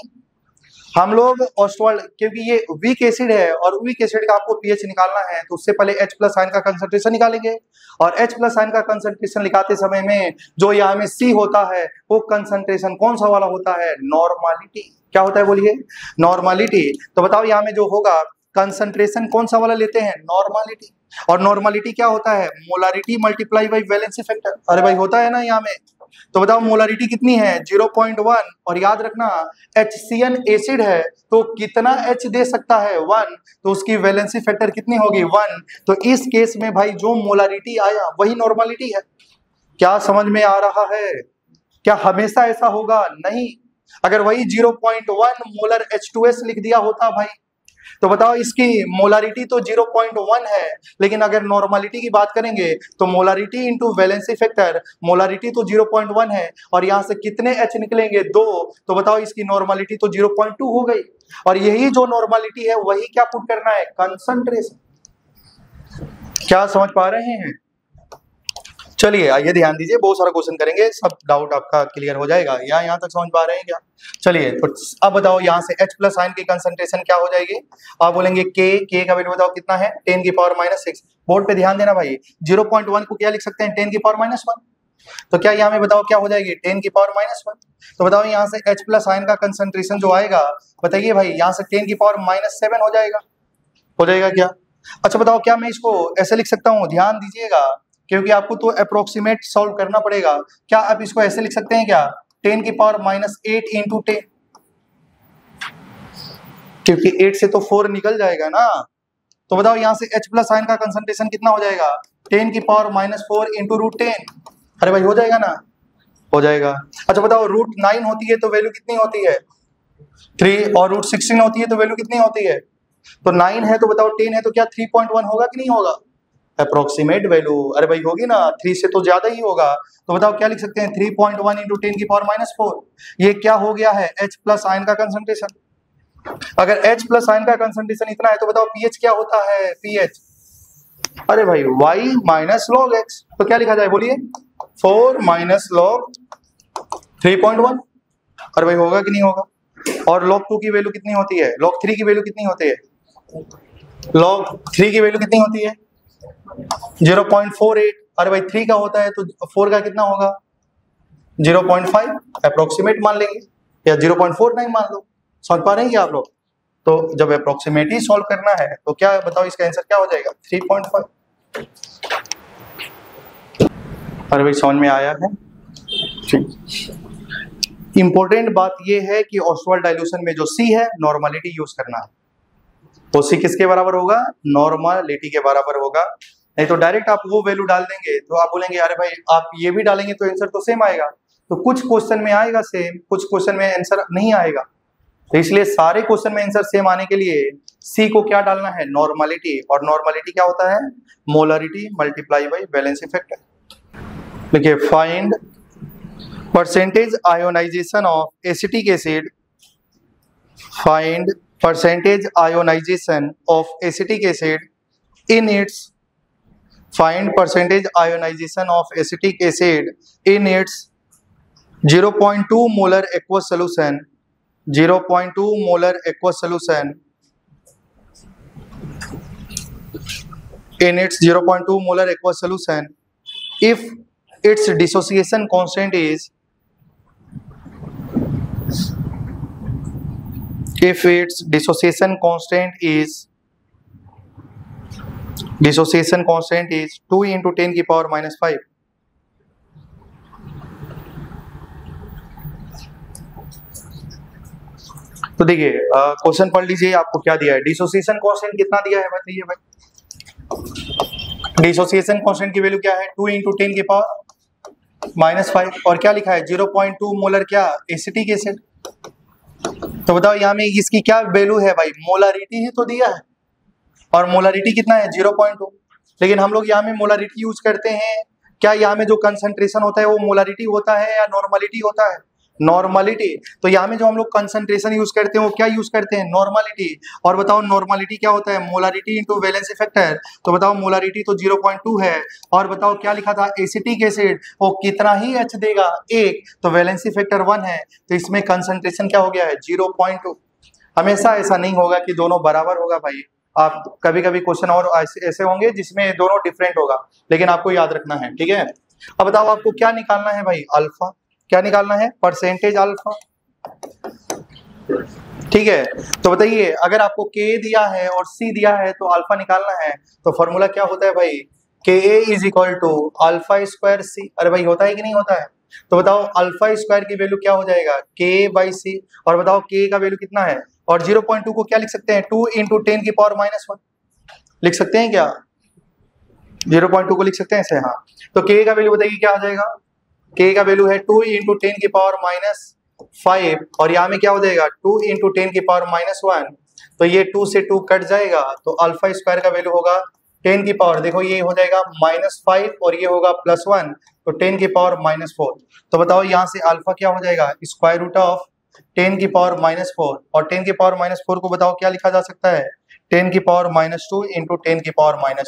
A: हम लोग ऑस्वाल्ड, क्योंकि ये वीक एसिड है और वीक एसिड का आपको pH निकालना है तो उससे पहले H प्लस आयन का कंसंट्रेशन निकालेंगे। और H प्लस आयन का कंसंट्रेशन निकालते समय में जो यहाँ में C होता है वो कंसंट्रेशन कौन सा वाला होता है, नॉर्मलिटी। क्या होता है बोलिए, नॉर्मलिटी। तो बताओ यहाँ में जो होगा कंसंट्रेशन कौन सा वाला लेते हैं, नॉर्मलिटी। और नॉर्मलिटी क्या होता है, molarity multiply by valency factor. अरे भाई होता है ना यहाँ में। तो बताओ मोलारिटी कितनी है, 0.1। और याद रखना HCN एसिड है तो कितना H दे सकता है, 1। तो उसकी वैलेंसी फैक्टर कितनी होगी, 1। तो इस केस में भाई जो मोलारिटी आया वही नॉर्मलिटी है। क्या समझ में आ रहा है? क्या हमेशा ऐसा होगा, नहीं। अगर वही 0.1 मोलर H2S लिख दिया होता भाई, तो बताओ इसकी मोलारिटी तो 0.1 है, लेकिन अगर नॉर्मलिटी की बात करेंगे तो molarity into valency factor, molarity तो 0.1 है और यहां से कितने H निकलेंगे, 2। तो बताओ इसकी नॉर्मलिटी तो 0.2 हो गई। और यही जो नॉर्मलिटी है वही क्या पुट करना है, कंसंट्रेशन। क्या समझ पा रहे हैं? चलिए आइए ध्यान दीजिए, बहुत सारा क्वेश्चन करेंगे, सब डाउट आपका क्लियर हो जाएगा। यहाँ तक समझ पा रहे हैं क्या? चलिए तो अब बताओ यहाँ से H प्लस आयन की कंसंट्रेशन क्या हो जाएगी, आप बोलेंगे K का वैल्यू बताओ कितना है, 10 की पावर -6। बोर्ड पे ध्यान देना भाई, 0.1 को क्या लिख सकते हैं, 10 की पावर -1। तो क्या यहाँ में बताओ क्या हो जाएगी, 10 की पावर -1। तो बताओ यहाँ से H प्लस आयन का कंसंट्रेशन जो आएगा, बताइए भाई, यहाँ से 10 की पावर -7 हो जाएगा क्या? अच्छा बताओ क्या मैं इसको ऐसे लिख सकता हूँ, ध्यान दीजिएगा क्योंकि आपको तो अप्रोक्सीमेट सॉल्व करना पड़ेगा। क्या आप इसको ऐसे लिख सकते हैं क्या, 10 की पावर -8 इंटू 10, क्योंकि 8 से तो 4 निकल जाएगा ना। तो बताओ यहाँ से H प्लस आयन का कंसंट्रेशन कितना हो जाएगा, 10 की पावर -4 इंटू √10। अरे भाई हो जाएगा ना, हो जाएगा। अच्छा बताओ √9 होती है तो वैल्यू कितनी होती है 3, और √16 होती है तो वैल्यू कितनी होती है, तो 9 है तो बताओ 10 है तो क्या 3.1 होगा कि नहीं होगा, अप्रोक्सीमेट वैल्यू। अरे भाई होगी ना, 3 से तो ज्यादा ही होगा। तो बताओ क्या लिख सकते हैं 3.1 × 10⁻⁴। ये क्या हो गया है H प्लस आयन का कंसंट्रेशन। अगर H प्लस आयन का कंसंट्रेशन इतना है तो बताओ pH क्या होता है, pH, अरे भाई y माइनस लॉग x, तो क्या लिखा जाए बोलिए 4 माइनस लॉग 3.1। अरे भाई होगा कि नहीं होगा। और log 2 की वैल्यू कितनी होती है, log 3 की वैल्यू कितनी होती है, log 3 की वैल्यू कितनी होती है 0.48। अरे भाई 3 का होता है तो 4 का कितना होगा 0.5, अप्रोक्सीमेट मान लेंगे, या 0.49 मान लो। समझ पा रहे हैं क्या आप लोग। तो जब अप्रोक्सीमेट ही सॉल्व करना है तो क्या बताओ इसका आंसर क्या हो जाएगा 3.5। अरे भाई समझ में आया है। ठीक, इंपॉर्टेंट बात यह है कि ऑस्वाल्ड डाइल्यूशन में जो C है नॉर्मलिटी यूज करना है। तो C किसके बराबर होगा, नॉर्मलिटी के बराबर होगा। नहीं तो डायरेक्ट आप वो वैल्यू डाल देंगे तो आप बोलेंगे अरे भाई आप ये भी डालेंगे तो आंसर तो सेम आएगा। तो कुछ क्वेश्चन में आएगा सेम, कुछ क्वेश्चन में आंसर नहीं आएगा। तो इसलिए सारे क्वेश्चन में आंसर सेम आने के लिए C को क्या डालना है, नॉर्मलिटी। और नॉर्मलिटी क्या होता है, molarity multiply by valency factor. देखिए find percentage ionization of acetic acid, find percentage ionization of acetic acid in its, find percentage ionization of acetic acid in its 0.2 molar aqueous solution, 0.2 molar aqueous solution, in its 0.2 molar aqueous solution if its dissociation constant is, if its dissociation constant is 2 into 10⁻⁵। तो देखिए क्वेश्चन पढ़ लीजिए, आपको क्या दिया है, डिसोसिएशन कांस्टेंट कितना दिया है बताइए भाई। डिसोसिएशन कांस्टेंट की वैल्यू क्या है 2 into 10⁻⁵, और क्या लिखा है 0.2 मोलर क्या एसिटिक एसिड। तो बताओ यहाँ में इसकी क्या वैल्यू है भाई, मोलरिटी ही तो दिया है, और मोलरिटी कितना है 0.2। लेकिन हम लोग यहाँ में मोलरिटी यूज करते हैं, क्या यहाँ में जो कंसंट्रेशन होता है वो मोलरिटी होता है या नॉर्मलिटी होता है, नॉर्मलिटी। तो यहाँ में जो हम लोग कंसंट्रेशन यूज करते हैं वो क्या यूज करते हैं, नॉर्मलिटी। और बताओ नॉर्मलिटी क्या होता है, मोलरिटी इंटू वैलेंसी फैक्टर। तो बताओ मोलरिटी तो 0.2 है, और बताओ क्या लिखा था एसिटिक एसिड, वो कितना ही H देगा 1, तो वैलेंसी फैक्टर 1 है, तो इसमें कंसंट्रेशन क्या हो गया है 0.2। हमेशा ऐसा नहीं होगा कि दोनों बराबर होगा भाई, आप कभी कभी क्वेश्चन और ऐसे होंगे जिसमें दोनों डिफरेंट होगा, लेकिन आपको याद रखना है, ठीक है। अब बताओ आपको क्या निकालना है भाई, अल्फा। क्या निकालना है, परसेंटेज अल्फा, ठीक है। तो बताइए अगर आपको K दिया है और C दिया है तो अल्फा निकालना है, तो फॉर्मूला क्या होता है भाई, Ka is equal to alpha square C। अरे भाई होता है कि नहीं होता है। तो बताओ अल्फा स्क्वायर की वैल्यू क्या हो जाएगा K/C, और बताओ K का वैल्यू कितना है, और 0.2 को क्या लिख सकते हैं 2 into 10⁻⁻1 लिख सकते हैं क्या, 0.2 को लिख सकते हैं ऐसे, हाँ। तो K का वैल्यू बताइए क्या आ जाएगा, K का वैल्यू है 2 into 10⁻⁵, और यहाँ में क्या हो जाएगा 2 into 10⁻⁻1, तो ये 2 से 2 कट जाएगा, तो अल्फा स्क्वायर का वैल्यू होगा 10 की पावर, देखो ये हो जाएगा -5 और ये होगा +1, तो 10⁻⁻4। तो बताओ यहाँ से अल्फा क्या हो जाएगा, स्क्वायर रूट ऑफ 10⁻⁴, और 10⁻⁴ को बताओ क्या लिखा जा सकता है 10⁻² into 10⁻²।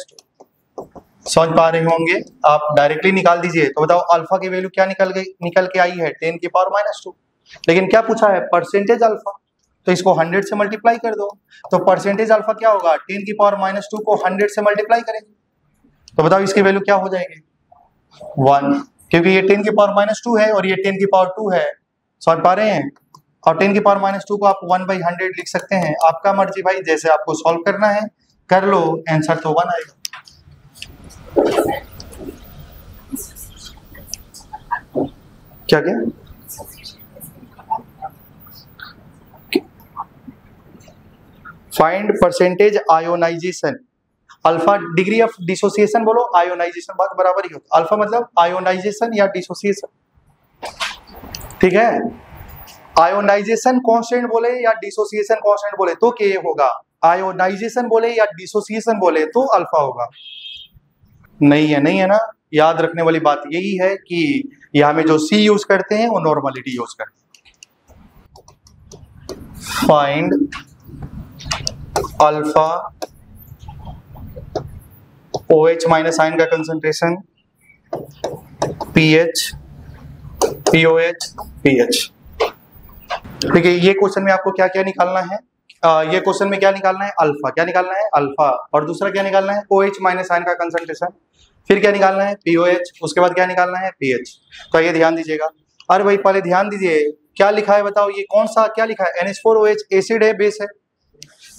A: समझ पा रहे होंगे आप, डायरेक्टली निकाल दीजिए। तो बताओ अल्फा की वैल्यू क्या निकल के आई है 10⁻², लेकिन क्या पूछा है परसेंटेज अल्फा, तो इसको 100 से मल्टीप्लाई कर दो। तो परसेंटेज अल्फा क्या होगा, 10⁻² को 100 से मल्टीप्लाई करेंगे, तो बताओ इसकी वैल्यू क्या हो जाएगी 1, क्योंकि ये 10⁻² है और ये 10⁻² है। समझ पा रहे हैं। और 10⁻² को आप 1/100 लिख सकते हैं, आपका मर्जी भाई, जैसे आपको सॉल्व करना है कर लो, आंसर तो 1 आएगा। क्या find percentage ionization, alpha degree of dissociation बोलो, आयोनाइजेशन बात बराबर ही होता है। अल्फा मतलब आयोनाइजेशन या डिसोसिएशन, ठीक है, आयोनाइजेशन कांस्टेंट बोले या डिसोसिएशन कांस्टेंट बोले तो के होगा, आयोनाइजेशन बोले या डिसोसिएशन बोले तो अल्फा होगा। नहीं है, नहीं है ना। याद रखने वाली बात यही है कि यहां में जो सी यूज करते हैं वो नॉर्मलिटी यूज करते हैं। Find alpha OH minus ion का कंसंट्रेशन, pH, POH, pH। देखिए ये क्वेश्चन में आपको क्या क्या निकालना है, ये क्वेश्चन में क्या निकालना है, अल्फा। क्या निकालना है, अल्फा। और दूसरा क्या निकालना है, OH माइनस आयन का कंसंट्रेशन। फिर क्या निकालना है, POH। उसके बाद क्या निकालना है, pH। तो ये ध्यान दीजिएगा। अरे भाई पहले ध्यान दीजिए क्या लिखा है बताओ, ये कौन सा क्या लिखा है, NH4OH एसिड है, बेस है,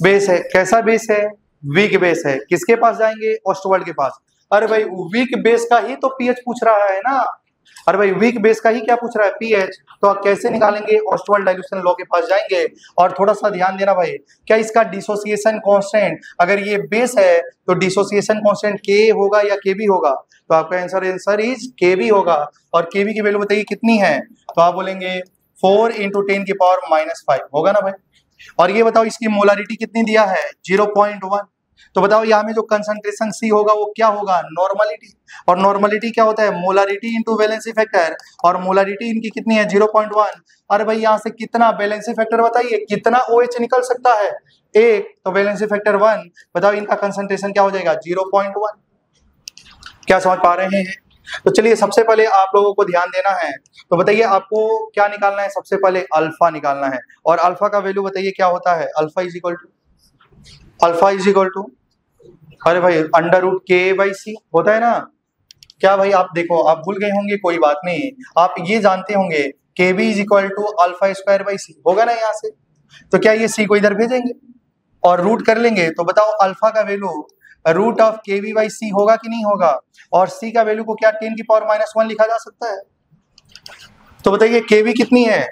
A: बेस है। कैसा बेस है, वीक बेस है। किसके पास जाएंगे, ऑस्टवाल्ड के पास। अरे भाई वीक बेस का ही तो पीएच पूछ रहा है ना। अरे भाई वीक बेस का ही क्या पूछ रहा है, पीएच। तो आप कैसे निकालेंगे, ऑस्टवाल्ड डाइल्यूशन लॉ के पास जाएंगे। और थोड़ा सा ध्यान देना भाई, क्या इसका डिसोसिएशन कांस्टेंट, अगर ये बेस है तो डिसोसिएशन कांस्टेंट के होगा या के बी होगा। तो आपका आंसर इज के बी होगा। और के बी की वैल्यू बताइए कितनी है, तो आप बोलेंगे 4 × 10⁻⁵ होगा ना भाई। और ये बताओ इसकी मोलारिटी कितनी दिया है, 0.1। तो बताओ यहाँ में जो कंसंट्रेशन सी होगा वो क्या होगा, नॉर्मलिटी। और नॉर्मलिटी क्या होता है, मोलारिटी इंटू वैलेंसी फैक्टर। और मोलारिटी इनकी कितनी है, 0.1। अरे भाई यहाँ से कितना वैलेंसी फैक्टर बताइए, कितना OH निकल सकता है, 1। तो वैलेंसी फैक्टर 1। बताओ इनका कंसंट्रेशन क्या हो जाएगा, 0.1। क्या समझ पा रहे हैं। तो चलिए सबसे पहले आप लोगों को ध्यान देना है। तो बताइए आपको क्या निकालना है, सबसे पहले अल्फा निकालना है। और अल्फा का वैल्यू बताइए क्या होता है, अल्फा इज इक्वल टू अरे भाई √K/C होता है ना। क्या भाई आप देखो, आप भूल गए होंगे, कोई बात नहीं, आप ये जानते होंगे KB is equal to α²/C होगा ना यहाँ से। तो क्या ये C को इधर भेजेंगे और रूट कर लेंगे। तो बताओ अल्फा का वैल्यू √KB/C होगा कि नहीं होगा। और C का वैल्यू को क्या 10⁻⁻1 लिखा जा सकता है। तो बताइए KB कितनी है,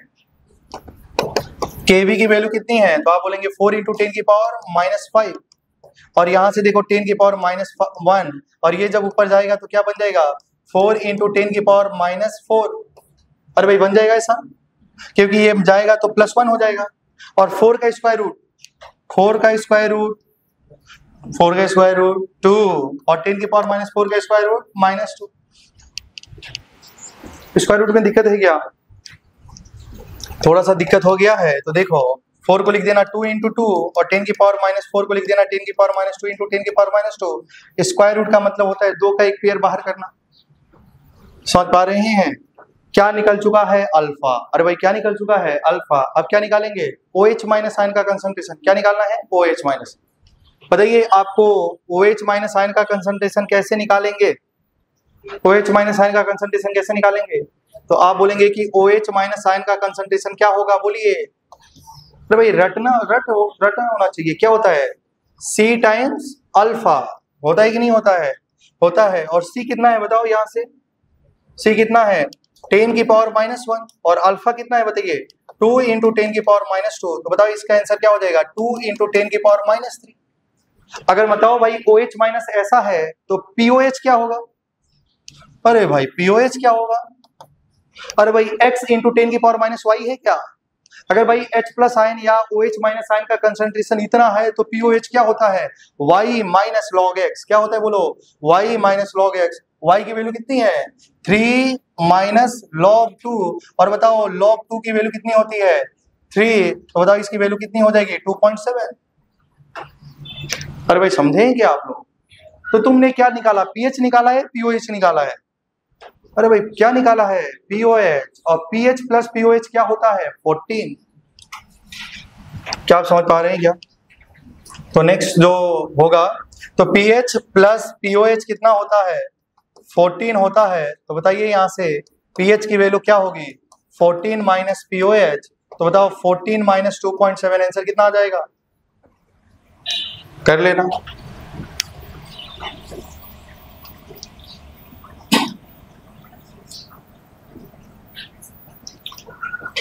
A: KB की वैल्यू कितनी है, तो आप बोलेंगे 4 × 10⁻⁵ और यहां से देखो 10⁻⁻1 और ये जब ऊपर जाएगा तो क्या बन जाएगा, 4 × 10⁻⁴। अरे भाई बन जाएगा ऐसा, क्योंकि ये जाएगा तो +1 हो जाएगा। और 4 का स्क्वायर रूट 2 और 10⁻⁴ का स्क्वायर रूट -2। स्क्वायर रूट में दिक्कत है क्या, थोड़ा सा दिक्कत हो गया है। तो देखो 4 को लिख देना 2 × 2 और 10⁻⁴ को लिख देना 10⁻² × 10⁻²। स्क्वायर रूट का मतलब होता है 2 का एक पेयर बाहर करना। समझ पा रहे हैं। क्या निकल चुका है, अल्फा। अरे भाई क्या निकल चुका है, अल्फा। अब क्या निकालेंगे, OH माइनस आयन का कंसंट्रेशन। क्या निकालना है, OH माइनस। बताइए आपको OH माइनस आयन का कंसंट्रेशन कैसे निकालेंगे, OH माइनस आयन का कंसंट्रेशन कैसे निकालेंगे। तो आप बोलेंगे कि OH माइनस आयन का कंसंट्रेशन क्या होगा, बोलिए। अरे भाई रटना होना चाहिए। क्या होता है, C टाइम्स अल्फा। होता है कि नहीं होता है, होता है। और C कितना है बताओ, यहाँ से C कितना है, 10⁻⁻1 और अल्फा कितना है बताइए, 2 × 10⁻⁻2। तो बताओ इसका आंसर क्या हो जाएगा, 2 × 10⁻⁻3। अगर बताओ भाई OH माइनस ऐसा है तो POH क्या होगा। अरे भाई POH क्या होगा, अरे भाई X × 10⁻⁻y है क्या। अगर भाई H प्लस आयन या OH माइनस आयन का कंसंट्रेशन इतना है तो POH क्या होता है, Y - log X। क्या होता है बोलो, Y - log X। Y की वैल्यू कितनी है, 3 - log 2। और बताओ log 2 की वैल्यू कितनी होती है, 3। तो बताओ इसकी वैल्यू कितनी हो जाएगी, 2.7। अरे भाई समझे क्या आप लोग। तो तुमने क्या निकाला, पीएच निकाला है, पीओएच निकाला है। अरे भाई क्या निकाला है, पीओएच। और पीएच प्लस पीओएच क्या होता है, 14। क्या आप समझ पा रहे हैं क्या। तो नेक्स्ट जो होगा, तो पीएच प्लस पीओएच कितना होता है, 14 होता है। तो बताइए यहाँ से पीएच की वैल्यू क्या होगी, 14 माइनस पीओएच। तो बताओ 14 माइनस 2.7 आंसर कितना आ जाएगा, कर लेना।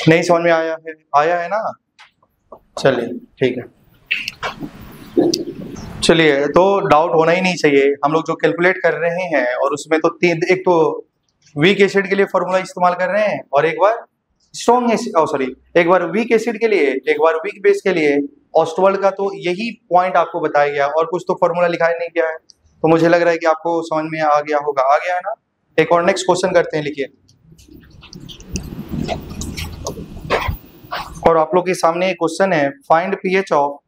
A: नहीं समझ में आया है ना। चलिए ठीक है, चलिए तो डाउट होना ही नहीं चाहिए। हम लोग जो कैलकुलेट कर रहे हैं और उसमें तो एक तो वीक एसिड के लिए फॉर्मूला इस्तेमाल कर रहे हैं और एक बार स्ट्रॉन्ग एक बार वीक एसिड के लिए, एक बार वीक बेस के लिए। ऑस्टवाल्ड का तो यही पॉइंट आपको बताया गया और कुछ तो फॉर्मूला लिखा नहीं गया है, तो मुझे लग रहा है कि आपको समझ में आ गया होगा। आ गया है ना? एक और नेक्स्ट क्वेश्चन करते हैं, लिखिए। और आप लोग के सामने एक क्वेश्चन है, find pH of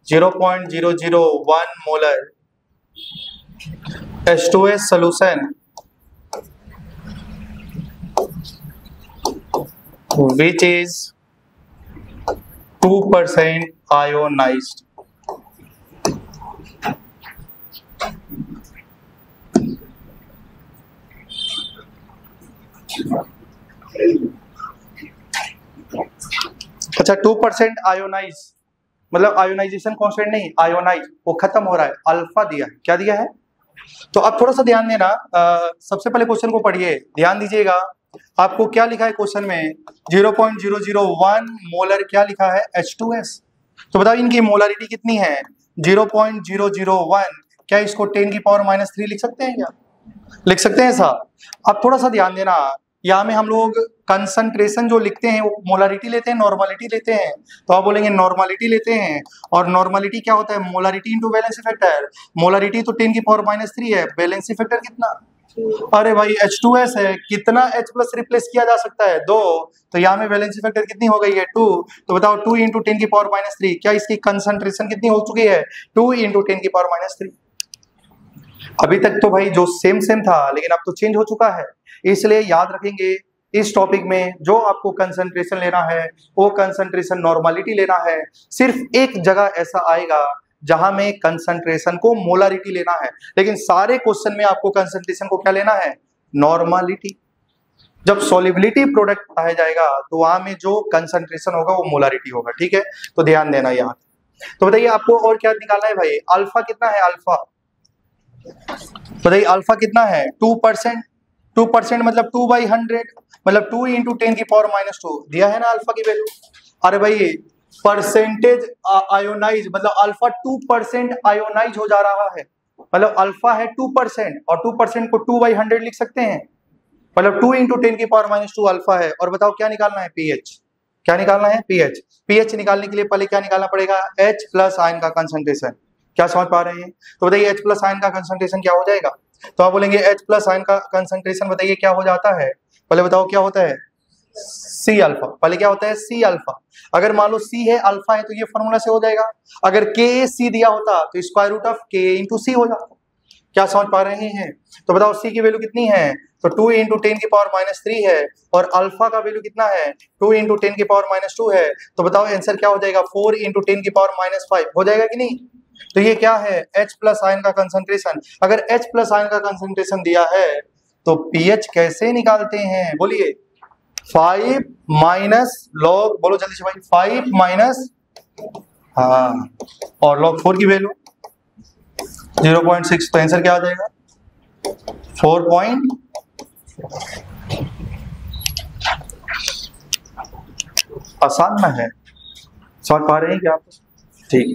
A: 0.001 molar H2S solution which is 2% ionized. अच्छा, 2% आयोनाइज मतलब आयोनाइजेशन कांस्टेंट नहीं, आयोनाइज वो खत्म हो रहा है, अल्फा दिया है। क्या दिया है? तो आप थोड़ा सा ध्यान देना, सबसे पहले क्वेश्चन को पढ़िए, ध्यान दीजिएगा। आपको क्या लिखा है क्वेश्चन में? 0.001 मोलर क्या लिखा है? H2S। तो बताओ इनकी मोलारिटी कितनी है? 0.001। क्या इसको 10 की पावर -3 लिख सकते हैं? क्या लिख सकते हैं साहब? अब थोड़ा सा ध्यान देना, यहाँ में हम लोग कंसंट्रेशन जो लिखते हैं वो मोलारिटी लेते हैं, नॉर्मलिटी लेते हैं। तो आप बोलेंगे नॉर्मलिटी लेते हैं, और नॉर्मलिटी क्या होता है? Molarity into valency factor. Molarity तो 10 की पावर -3 है, वैलेंसी फैक्टर कितना? अरे भाई H2S है, कितना H प्लस रिप्लेस किया जा सकता है? 2। तो यहाँ में वैलेंसी फैक्टर कितनी हो गई है? 2। तो बताओ 2 इंटू 10 की पावर -3, क्या इसकी कंसंट्रेशन कितनी हो चुकी है? 2 इंटू 10 की पावर -3। अभी तक तो भाई जो सेम था, लेकिन अब तो चेंज हो चुका है। इसलिए याद रखेंगे, इस टॉपिक में जो आपको कंसंट्रेशन लेना है वो कंसंट्रेशन नॉर्मलिटी लेना है। सिर्फ एक जगह ऐसा आएगा जहां में कंसंट्रेशन को मोलारिटी लेना है, लेकिन सारे क्वेश्चन में आपको कंसंट्रेशन को क्या लेना है? नॉर्मलिटी। जब सॉल्युबिलिटी प्रोडक्ट बताया जाएगा तो वहां में जो कंसंट्रेशन होगा वो मोलारिटी होगा। ठीक है, तो ध्यान देना यहाँ। तो बताइए आपको और क्या निकालना है भाई? अल्फा कितना है? अल्फा बताइए, अल्फा कितना है? 2%। 2% मतलब 2/100, मतलब 2 इंटू 10 की पावर -2 दिया है ना अल्फा की वैल्यू। अरे भाई परसेंटेज आयोनाइज मतलब अल्फा 2% आयोनाइज हो जा रहा है, मतलब अल्फा है 2% और 2% को 2/100 लिख सकते हैं, मतलब 2 इंटू 10 की पावर -2 अल्फा है। और बताओ क्या निकालना है? पीएच। क्या निकालना है? पीएच। पीएच निकालने के लिए पहले क्या निकालना पड़ेगा? H प्लस आयन का कंसंट्रेशन। क्या समझ पा रहे हैं? तो बताइए H प्लस आयन का कंसंट्रेशन क्या हो जाएगा? तो आप बोलेंगे H प्लस आयन का कंसंट्रेशन बताइए क्या हो जाता है? पहले बताओ क्या होता है? C alpha. पहले क्या होता है? C alpha. अगर मान लो C है, अल्फा है, तो ये फॉर्मूला से हो जाएगा। अगर K C दिया होता तो square root of K into C हो जाता। क्या समझ पा रहे हैं? तो बताओ C की वैल्यू कितनी है? तो 2 इंटू 10 की पावर -3 है, और अल्फा का वैल्यू कितना है? 2 इंटू 10 की पावर -2 है। तो बताओ आंसर क्या हो जाएगा? 4 इंटू 10 की पावर -5 हो जाएगा कि नहीं? तो ये क्या है? H प्लस आयन का कंसंट्रेशन। अगर H प्लस आयन का कंसंट्रेशन दिया है तो pH कैसे निकालते हैं? बोलिए। 5 माइनस लॉग, बोलो जल्दी से भाई, 5 माइनस, हाँ, और लॉग 4 की वैल्यू 0.6। तो आंसर क्या आ जाएगा? 4. आसान ना है, समझ पा रहे हैं क्या आप? ठीक है,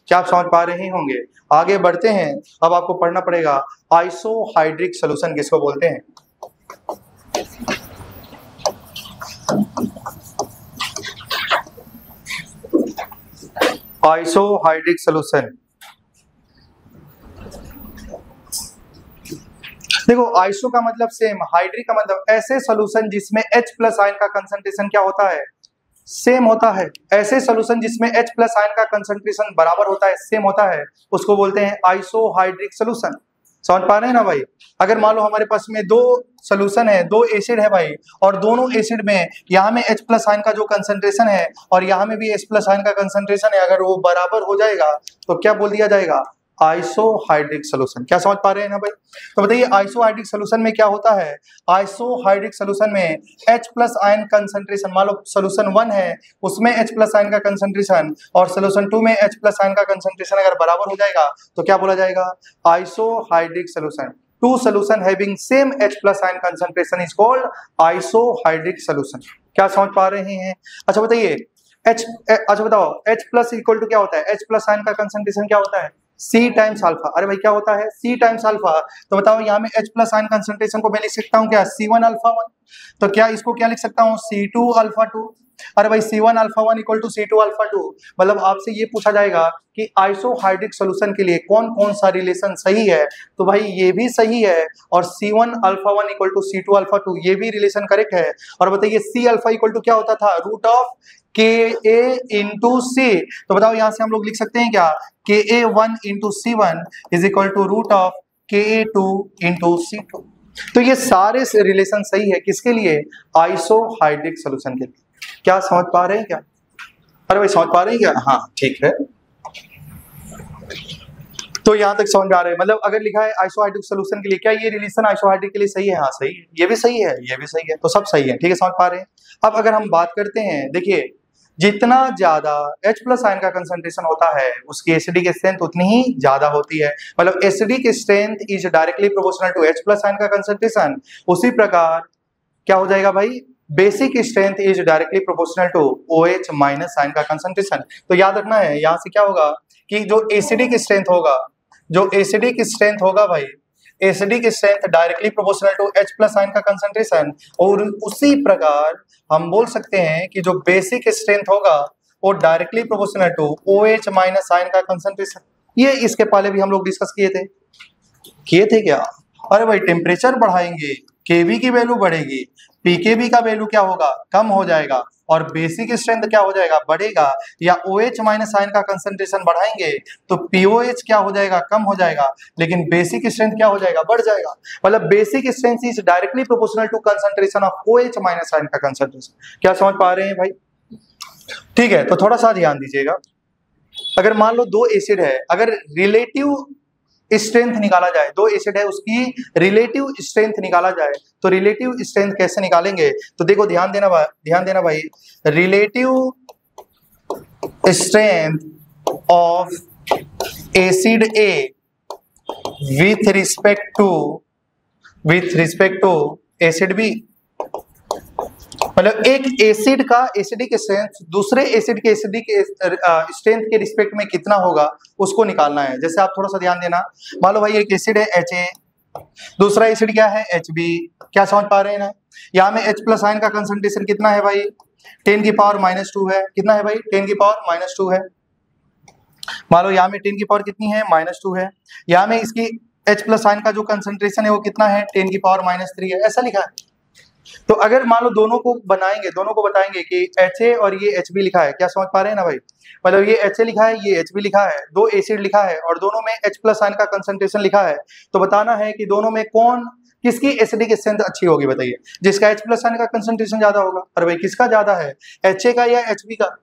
A: क्या आप समझ पा रहे होंगे? आगे बढ़ते हैं। अब आपको पढ़ना पड़ेगा आइसोहाइड्रिक सॉल्यूशन किसको बोलते हैं। आइसोहाइड्रिक सॉल्यूशन, देखो आइसो का मतलब सेम, हाइड्रिक का मतलब ऐसे सॉल्यूशन जिसमें H प्लस आयन का कंसंट्रेशन क्या होता है? सेम होता है। ऐसे सॉल्यूशन जिसमें H प्लस आयन का कंसंट्रेशन बराबर होता है, सेम होता है, उसको बोलते हैं आइसोहाइड्रिक सॉल्यूशन। समझ पा रहे हैं ना भाई? अगर मान लो हमारे पास में 2 सॉल्यूशन है, 2 एसिड है भाई, और दोनों एसिड में यहाँ में H प्लस आयन का जो कंसंट्रेशन है और यहाँ में भी H प्लस आयन का कंसंट्रेशन है, अगर वो बराबर हो जाएगा तो क्या बोल दिया जाएगा? Isohydric solution. क्या समझ पा रहे हैं ना भाई? तो बताइए आइसोहाइड्रिक सॉल्यूशन में क्या होता है? आइसोहाइड्रिक सॉल्यूशन में H प्लस आयन कंसंट्रेशन, मान लो सॉल्यूशन 1 है, उसमें H प्लस आयन का कंसंट्रेशन और सॉल्यूशन 2 में H प्लस आयन का कंसंट्रेशन अगर बराबर हो जाएगा तो क्या बोला जाएगा? Isohydric solution. Two solution having same H plus ion concentration is called isohydric solution. क्या समझ पा रहे हैं? अच्छा बताइए अच्छा बताओ H प्लस इक्वल टू क्या होता है? H प्लस आयन का कंसंट्रेशन क्या होता है? C times alpha. अरे भाई क्या होता है C टाइम्स अल्फा, तो बताओ यहाँ में H प्लस आयन कंसंट्रेशन को मैं लिख सकता हूँ क्या C1 अल्फा 1, तो क्या इसको क्या लिख सकता हूँ C2 अल्फा 2। अरे भाई C1 alpha 1 equal to C2 alpha 2, मतलब आपसे ये पूछा जाएगा कि आइसोहाइड्रिक सॉल्यूशन के लिए कौन कौन सा रिलेशन सही है, तो भाई ये भी सही है, और C1 alpha 1 equal to C2 alpha 2 ये भी रिलेशन करेक्ट है। और बताइए C अल्फा इक्वल टू क्या होता था, root of Ka into C, तो बताओ यहाँ से हम लोग लिख सकते हैं क्या Ka1 into C1 is equal to root of Ka2 into C2। तो ये सारे रिलेशन सही है किसके लिए, आइसोहाइड्रिक सॉल्यूशन के लिए। क्या समझ पा रहे हैं क्या, अरे भाई समझ पा रहे हैं क्या, हाँ ठीक है। तो यहां तक समझ में आ रहा है, मतलब अगर लिखा है आइसोहाइड्रिक सॉल्यूशन के लिए, क्या ये रिलेशन आइसोहाइड्रिक के लिए सही है, हाँ सही है, ये भी सही है, ये भी सही है, तो सब सही है, ठीक है समझ पा रहे हैं। अब अगर हम बात करते हैं, देखिए जितना ज्यादा H प्लस आयन का कंसंट्रेशन होता है उसकी एसिडिक स्ट्रेंथ उतनी ही ज्यादा होती है, मतलब acidic strength is directly proportional to H plus ion का कंसंट्रेशन। उसी प्रकार क्या हो जाएगा भाई, basic strength is directly proportional to OH minus ion का कंसंट्रेशन। तो याद रखना है यहाँ से क्या होगा कि जो एसिडिक स्ट्रेंथ होगा, जो एसिडिक स्ट्रेंथ होगा भाई, acidic strength directly proportional to H plus ion का कंसंट्रेशन, और उसी प्रकार हम बोल सकते हैं कि जो बेसिक स्ट्रेंथ होगा वो directly proportional to OH minus ion का कंसंट्रेशन। ये इसके पहले भी हम लोग डिस्कस किए थे क्या। अरे भाई टेम्परेचर बढ़ाएंगे Kb की वैल्यू बढ़ेगी, Pkb का वैल्यू क्या होगा, कम हो जाएगा, और बेसिक स्ट्रेंथ क्या हो जाएगा, बढ़ेगा, या OH माइनस आयन का कंसंट्रेशन बढ़ाएंगे तो POH क्या हो जाएगा, कम हो जाएगा, लेकिन बेसिक स्ट्रेंथ क्या हो जाएगा, बढ़ जाएगा। मतलब basic strength is directly proportional to concentration of OH minus ion का कंसंट्रेशन। क्या समझ पा रहे हैं भाई, ठीक है। तो थोड़ा सा ध्यान दीजिएगा, अगर मान लो दो एसिड है, अगर रिलेटिव स्ट्रेंथ निकाला जाए, दो एसिड है उसकी रिलेटिव स्ट्रेंथ निकाला जाए, तो रिलेटिव स्ट्रेंथ कैसे निकालेंगे, तो देखो ध्यान देना भाई, relative strength of acid A with respect to acid B, मतलब एक एसिड का एसिडिक स्ट्रेंथ दूसरे एसिड के एसिडिक स्ट्रेंथ के रिस्पेक्ट में कितना होगा उसको निकालना है। जैसे आप थोड़ा सा ध्यान देना, मान लो भाई एक एसिड है Ha, दूसरा एसिड क्या है Hb, क्या समझ पा रहे हैं ना, यहाँ में H प्लस आयन का कंसंट्रेशन कितना है भाई, 10 की पावर -2 है, कितना है भाई 10 की पावर -2 है, मान लो यहाँ में 10 की पावर कितनी है -2 है, यहाँ में इसकी H प्लस आयन का जो कंसंट्रेशन है वो कितना है 10 की पावर -3 है, ऐसा लिखा है। तो अगर मान लो दोनों को बनाएंगे, दोनों को बताएंगे कि Ha और ये Hb लिखा है, क्या समझ पा रहे हैं ना भाई, मतलब ये Ha लिखा है, ये Hb लिखा है, दो एसिड लिखा है और दोनों में H प्लस आयन का कंसंट्रेशन लिखा है, तो बताना है कि दोनों में कौन किसकी एसिडिक स्ट्रेंथ अच्छी होगी, बताइए, जिसका H प्लस आयन का कंसंट्रेशन ज्यादा होगा। अरे भाई किसका ज्यादा है, Ha का या Hb का,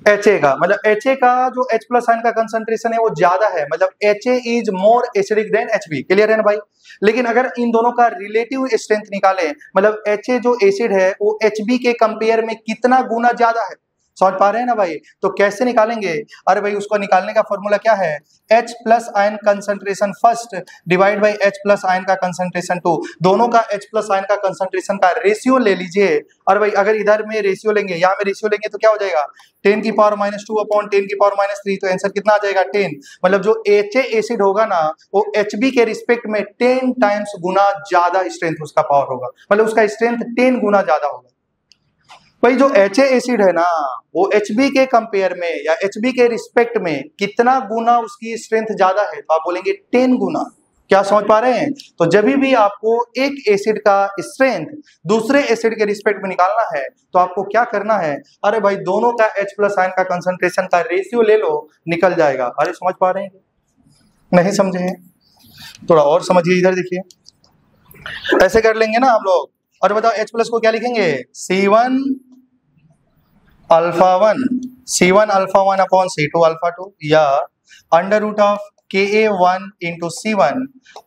A: Ha का, मतलब Ha का जो H प्लस आयन का कंसंट्रेशन है वो ज्यादा है, मतलब Ha is more acidic then Hb, clear है ना भाई। लेकिन अगर इन दोनों का रिलेटिव स्ट्रेंथ निकालें, मतलब Ha जो एसिड है वो Hb के कंपेयर में कितना गुना ज्यादा है, समझ पा रहे हैं ना भाई, तो कैसे निकालेंगे, अरे भाई उसको निकालने का फॉर्मूला क्या है, H plus ion concentration first divide by H plus ion का कंसंट्रेशन 2, दोनों का H प्लस आयन का कंसंट्रेशन का रेशियो ले लीजिए। और भाई अगर इधर में रेशियो लेंगे, यहाँ में रेशियो लेंगे तो क्या हो जाएगा 10 की पावर -2 अपॉन 10 की पावर -3, तो आंसर कितना आ जाएगा 10, मतलब जो Ha एसिड होगा ना वो Hb के रिस्पेक्ट में 10 टाइम्स गुना ज्यादा स्ट्रेंथ उसका पावर होगा, मतलब उसका स्ट्रेंथ 10 गुना ज्यादा होगा। भाई जो Ha एसिड है ना वो Hb के कंपेयर में या Hb के रिस्पेक्ट में कितना गुना उसकी स्ट्रेंथ ज्यादा है, तो आप बोलेंगे 10 गुना। क्या समझ पा रहे हैं, तो जब भी आपको एक एसिड का स्ट्रेंथ दूसरे एसिड के रिस्पेक्ट में निकालना है तो आपको क्या करना है, अरे भाई दोनों का H प्लस आयन का कंसंट्रेशन का रेशियो ले लो, निकल जाएगा। अरे समझ पा रहे हैं, नहीं समझे हैं, थोड़ा और समझिए, इधर देखिए, ऐसे कर लेंगे ना हम लोग। और बताओ H प्लस को क्या लिखेंगे, C1 alpha 1 upon C2 alpha 2, या under root of Ka1 into C1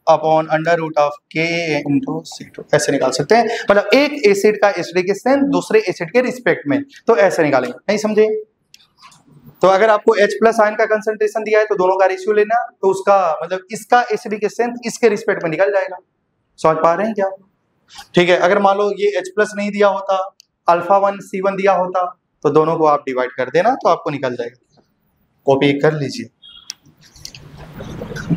A: upon under root of Ka into C2, ऐसे निकाल सकते हैं, मतलब एक एसिड का एसिडिक स्ट्रेंथ दूसरे एसिड के रिस्पेक्ट में, तो ऐसे निकालेंगे, नहीं समझे। तो अगर आपको H प्लस आयन का कंसंट्रेशन दिया है तो दोनों का रेशियो लेना, तो उसका मतलब इसका एसिडिक स्ट्रेंथ इसके रिस्पेक्ट में निकल जाएगा, समझ पा रहे हैं क्या, ठीक है। अगर मान लो ये H प्लस नहीं दिया होता, अल्फा 1 C1 दिया होता, तो दोनों को आप डिवाइड कर देना तो आपको निकल जाएगा, कॉपी कर लीजिए।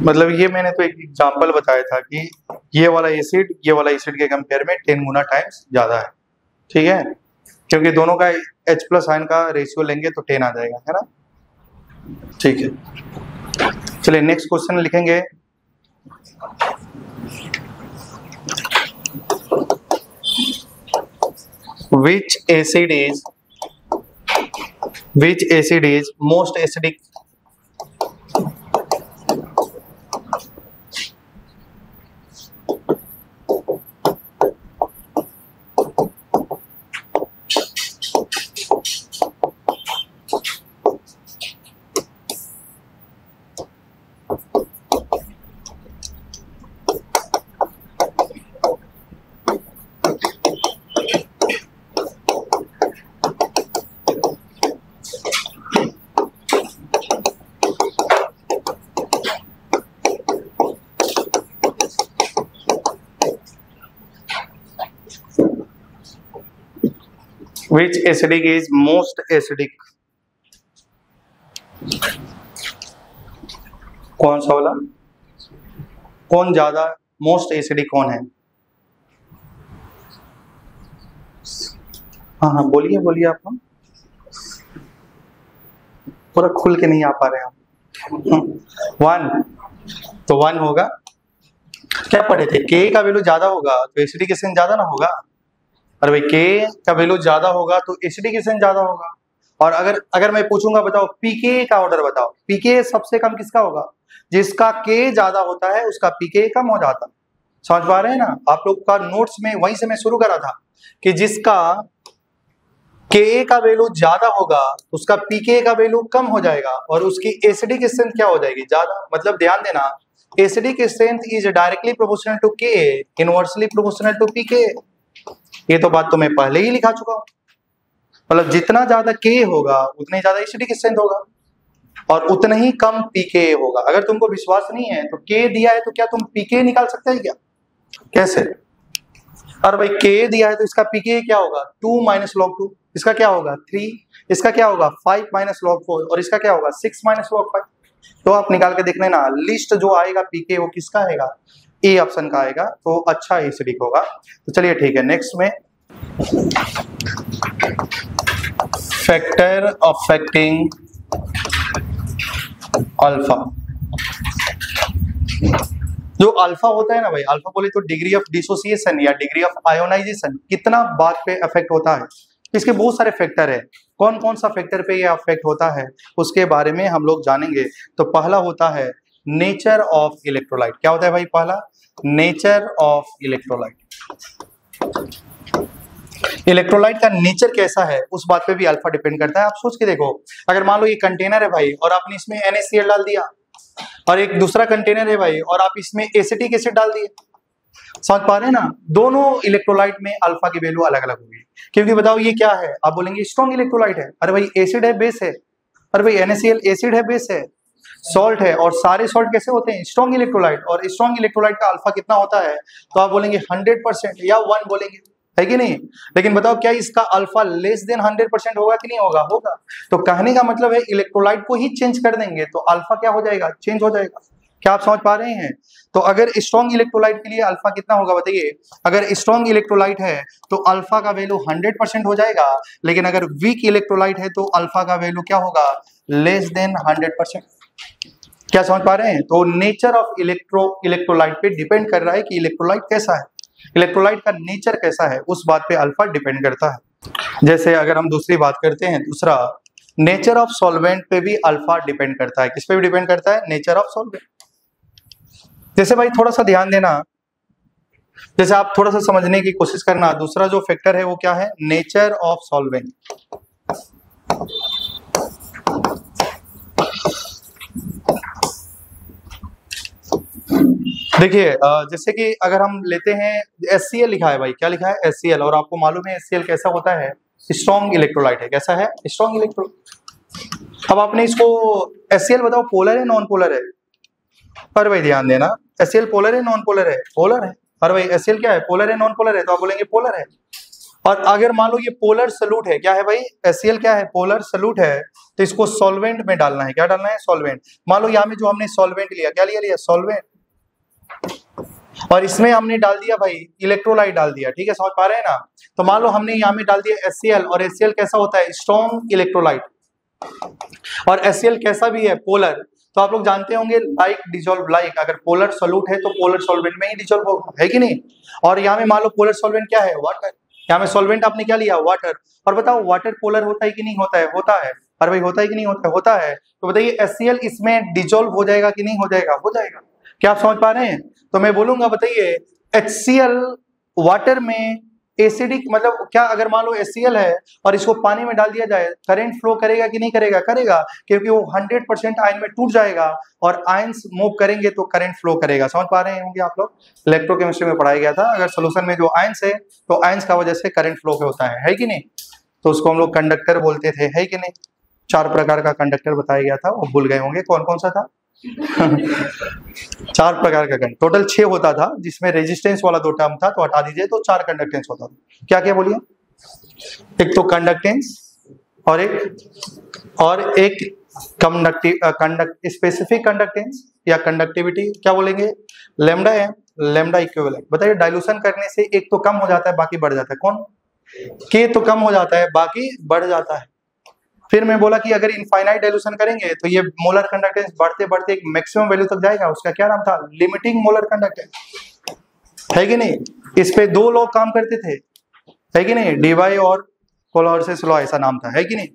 A: मतलब ये मैंने तो एक एग्जांपल बताया था कि ये वाला एसिड के कंपेयर में 10 गुना टाइम्स ज्यादा है, ठीक है, क्योंकि दोनों का H+ आयन का रेशियो लेंगे तो 10 आ जाएगा, है ना। ठीक है, चलिए नेक्स्ट क्वेश्चन लिखेंगे। Which acid is most acidic? Which acidic is most acidic? कौन सा वाला, कौन ज्यादा मोस्ट एसिडिक कौन है? हाँ हाँ बोलिए बोलिए, आप पूरा खुल के नहीं आ पा रहे हम। 1, तो 1 होगा। क्या पढ़े थे, के का वैल्यू ज्यादा होगा तो एसिडिकेशन ज्यादा ना होगा। और भाई के का वैल्यू ज्यादा होगा तो एसिडिकेशन ज्यादा होगा। और अगर मैं पूछूंगा बताओ पीके का ऑर्डर बताओ, पीके सबसे कम किसका होगा? जिसका के ज्यादा होता है उसका पीके कम हो जाता। समझ पा रहे हैं ना, आप लोग का नोट्स में वहीं से मैं शुरू करा था कि जिसका के का वैल्यू ज्यादा होगा उसका पीके का वैल्यू कम हो जाएगा और उसकी एसिडिक स्ट्रेंथ क्या हो जाएगी? ज्यादा। मतलब ध्यान देना, acidic strength is directly proportional to K, inversely proportional to p K. ये तो बात तो मैं पहले ही लिखा चुका हूं। मतलब जितना ज्यादा के होगा उतनी ज्यादा एसिडिक स्ट्रेंथ होगा और उतना ही कम पीके होगा। अगर तुमको विश्वास नहीं है तो के दिया है तो क्या तुम पीके निकाल सकते हैं क्या? कैसे? और भाई के दिया है तो इसका पीके क्या होगा? 2 - log 2, इसका क्या होगा? 3, इसका क्या होगा? 5 - log 4 और इसका क्या होगा? 6 - log 5। तो आप निकाल के देखने ना, लिस्ट जो आएगा पीके वो किसका आएगा? ए ऑप्शन का आएगा, तो अच्छा एसिडिक होगा। तो चलिए ठीक है, नेक्स्ट में फैक्टर अफेक्टिंग अल्फा। जो अल्फा होता है ना भाई, अल्फा बोले तो डिग्री ऑफ डिसोसिएशन या डिग्री ऑफ आयोनाइजेशन, कितना बात पे अफेक्ट होता है। इसके बहुत सारे फैक्टर है, कौन कौन सा फैक्टर पे ये अफेक्ट होता है उसके बारे में हम लोग जानेंगे। तो पहला होता है नेचर ऑफ इलेक्ट्रोलाइट। क्या होता है भाई? पहला नेचर ऑफ इलेक्ट्रोलाइट। इलेक्ट्रोलाइट का नेचर कैसा है उस बात पे भी अल्फा डिपेंड करता है। आप सोच के देखो, अगर मान लो ये कंटेनर है भाई और आपने इसमें NaCl डाल दिया और एक दूसरा कंटेनर है भाई और आप इसमें एसिटिक एसिड डाल दिए, समझ पा रहे हैं ना, दोनों इलेक्ट्रोलाइट में अल्फा की वैल्यू अलग अलग होगी। क्योंकि बताओ ये क्या है? आप बोलेंगे स्ट्रॉन्ग इलेक्ट्रोलाइट है। अरे भाई एसिड है बेस है, अरे भाई NaCl एसिड है बेस है, सॉल्ट है, और सारे सॉल्ट कैसे होते हैं? Strong electrolyte. और स्ट्रॉन्ग इलेक्ट्रोलाइट का अल्फा कितना होता है? तो आप बोलेंगे 100% या 1 बोलेंगे, है कि नहीं? लेकिन बताओ क्या इसका अल्फा लेस देन 100% होगा कि नहीं होगा? होगा। तो कहने का मतलब है इलेक्ट्रोलाइट को ही चेंज कर देंगे तो अल्फा क्या हो जाएगा? चेंज हो जाएगा। क्या आप समझ पा रहे हैं? तो अगर स्ट्रॉन्ग इलेक्ट्रोलाइट के लिए अल्फा कितना होगा बताइए? अगर स्ट्रॉन्ग इलेक्ट्रोलाइट है तो अल्फा का वैल्यू 100% हो जाएगा, लेकिन अगर वीक इलेक्ट्रोलाइट है तो अल्फा का वैल्यू क्या होगा? Less than 100%। क्या समझ पा रहे हैं? तो नेचर ऑफ इलेक्ट्रोलाइट पे डिपेंड कर रहा है कि इलेक्ट्रोलाइट कैसा है, इलेक्ट्रोलाइट का नेचर कैसा है, उस बात पे अल्फा डिपेंड करता है। जैसे अगर हम दूसरी बात करते हैं, दूसरा नेचर ऑफ सॉल्वेंट पे भी अल्फा डिपेंड करता है। किस पे भी डिपेंड करता है? Nature of solvent. जैसे भाई थोड़ा सा ध्यान देना, जैसे आप थोड़ा सा समझने की कोशिश करना, दूसरा जो फैक्टर है वो क्या है? Nature of solvent. देखिए जैसे कि अगर हम लेते हैं HCl लिखा है भाई, क्या लिखा है? HCl। और आपको मालूम है HCl कैसा होता है? स्ट्रॉन्ग इलेक्ट्रोलाइट है। कैसा है? Strong electrolyte. अब आपने इसको HCl बताओ पोलर है नॉन पोलर है? पर भाई ध्यान देना, HCl पोलर है नॉन पोलर है? पोलर है। और भाई HCl क्या है? पोलर है नॉन पोलर है? तो आप बोलेंगे पोलर है। और अगर मान लो ये पोलर सॉल्यूट है, क्या है भाई, HCl क्या है, पोलर सॉल्यूट है, तो इसको सॉल्वेंट में डालना है। क्या डालना है, सॉल्वेंट। मान लो यहाँ में जो हमने सॉल्वेंट लिया, क्या लिया सॉल्वेंट, और इसमें हमने डाल दिया भाई इलेक्ट्रोलाइट डाल दिया, ठीक है, समझ पा रहे हैं ना। तो मान लो हमने यहाँ में डाल दिया HCl, और HCl कैसा होता है, स्ट्रॉन्ग इलेक्ट्रोलाइट, और HCl कैसा भी है, पोलर। तो आप लोग जानते होंगे लाइक डिजोल्व लाइक, अगर पोलर सॉल्यूट है तो पोलर सॉल्वेंट में ही डिजोल्व होगा, है कि नहीं। और यहाँ में मान लो पोलर सॉल्वेंट क्या है, वाटर, यहाँ में सॉल्वेंट आपने क्या लिया, वाटर। और बताओ वाटर पोलर होता है कि नहीं होता है, होता है। अरे भाई होता है कि नहीं होता है, होता है। तो बताइए HCl इसमें डिजोल्व हो जाएगा कि नहीं हो जाएगा, हो जाएगा। क्या आप समझ पा रहे हैं। तो मैं बोलूंगा, बताइए HCl वाटर में एसिडिक, मतलब क्या, अगर मान लो HCl है और इसको पानी में डाल दिया जाए, करंट फ्लो करेगा कि नहीं करेगा, करेगा, क्योंकि वो 100% आयन में टूट जाएगा, और आयंस मूव करेंगे तो करंट फ्लो करेगा। समझ पा रहे होंगे आप लोग, इलेक्ट्रोकेमिस्ट्री में पढ़ाया गया था। अगर सोल्यूशन में जो आयंस है तो आयंस का वजह से करंट फ्लो होता है कि नहीं। तो उसको हम लोग कंडक्टर बोलते थे, है कि नहीं। 4 प्रकार का कंडक्टर बताया गया था, वो भूल गए होंगे कौन कौन सा था। 4 प्रकार का कंडक्टर, टोटल 6 होता था, जिसमें रेजिस्टेंस वाला 2 टर्म था, तो हटा दीजिए, तो 4 कंडक्टेंस होता था। क्या क्या बोलिए, एक तो कंडक्टेंस, और एक स्पेसिफिक कंडक्टेंस या कंडक्टिविटी, क्या बोलेंगे, लैम्डा एम, लैम्डा इक्विवेलेंट। बताइए डाइल्यूशन करने से एक तो कम हो जाता है, बाकी बढ़ जाता है, कौन, के तो कम हो जाता है, बाकी बढ़ जाता है। फिर मैं बोला कि अगर इनफाइनाइट डाइल्यूशन करेंगे तो ये मोलर कंडक्टेंस बढ़ते बढ़ते एक मैक्सिमम वैल्यू तक जाएगा, उसका क्या नाम था, लिमिटिंग मोलर कंडक्टेंस, है कि नहीं। इस पे 2 लोग काम करते थे, है कि नहीं, डीवाई और कोलर्सेस लॉ, ऐसा नाम था, है कि नहीं।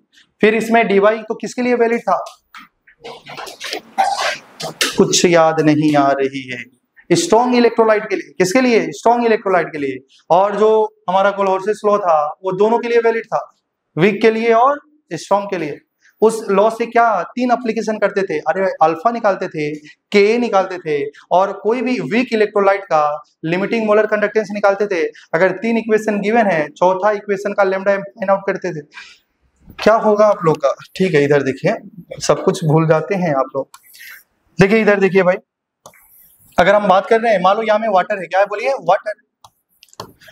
A: फिर इसमें डीवाई तो किसके लिए वैलिड था, कुछ याद नहीं आ रही है, स्ट्रॉन्ग इलेक्ट्रोलाइट के लिए, किसके लिए, स्ट्रॉन्ग इलेक्ट्रोलाइट के लिए। और जो हमारा कोलर्सेस लॉ था वो दोनों के लिए वैलिड था, वीक के लिए और स्ट्रॉन्ग के लिए। उस लॉ से क्या 3 एप्लीकेशन करते थे, अरे अल्फा निकालते थे, के निकालते थे, और कोई भी वीक इलेक्ट्रोलाइट का लिमिटिंग मोलर कंडक्टेंस निकालते थे। अगर 3 इक्वेशन गिवन है, चौथा इक्वेशन का लैम्डा एम फाइंड आउट करते थे। क्या होगा आप लोग का, ठीक है, इधर देखिए, सब कुछ भूल जाते हैं आप लोग। देखिए इधर देखिए भाई, अगर हम बात कर रहे हैं, मान लो यहाँ में वाटर है, क्या है बोलिए, वाटर,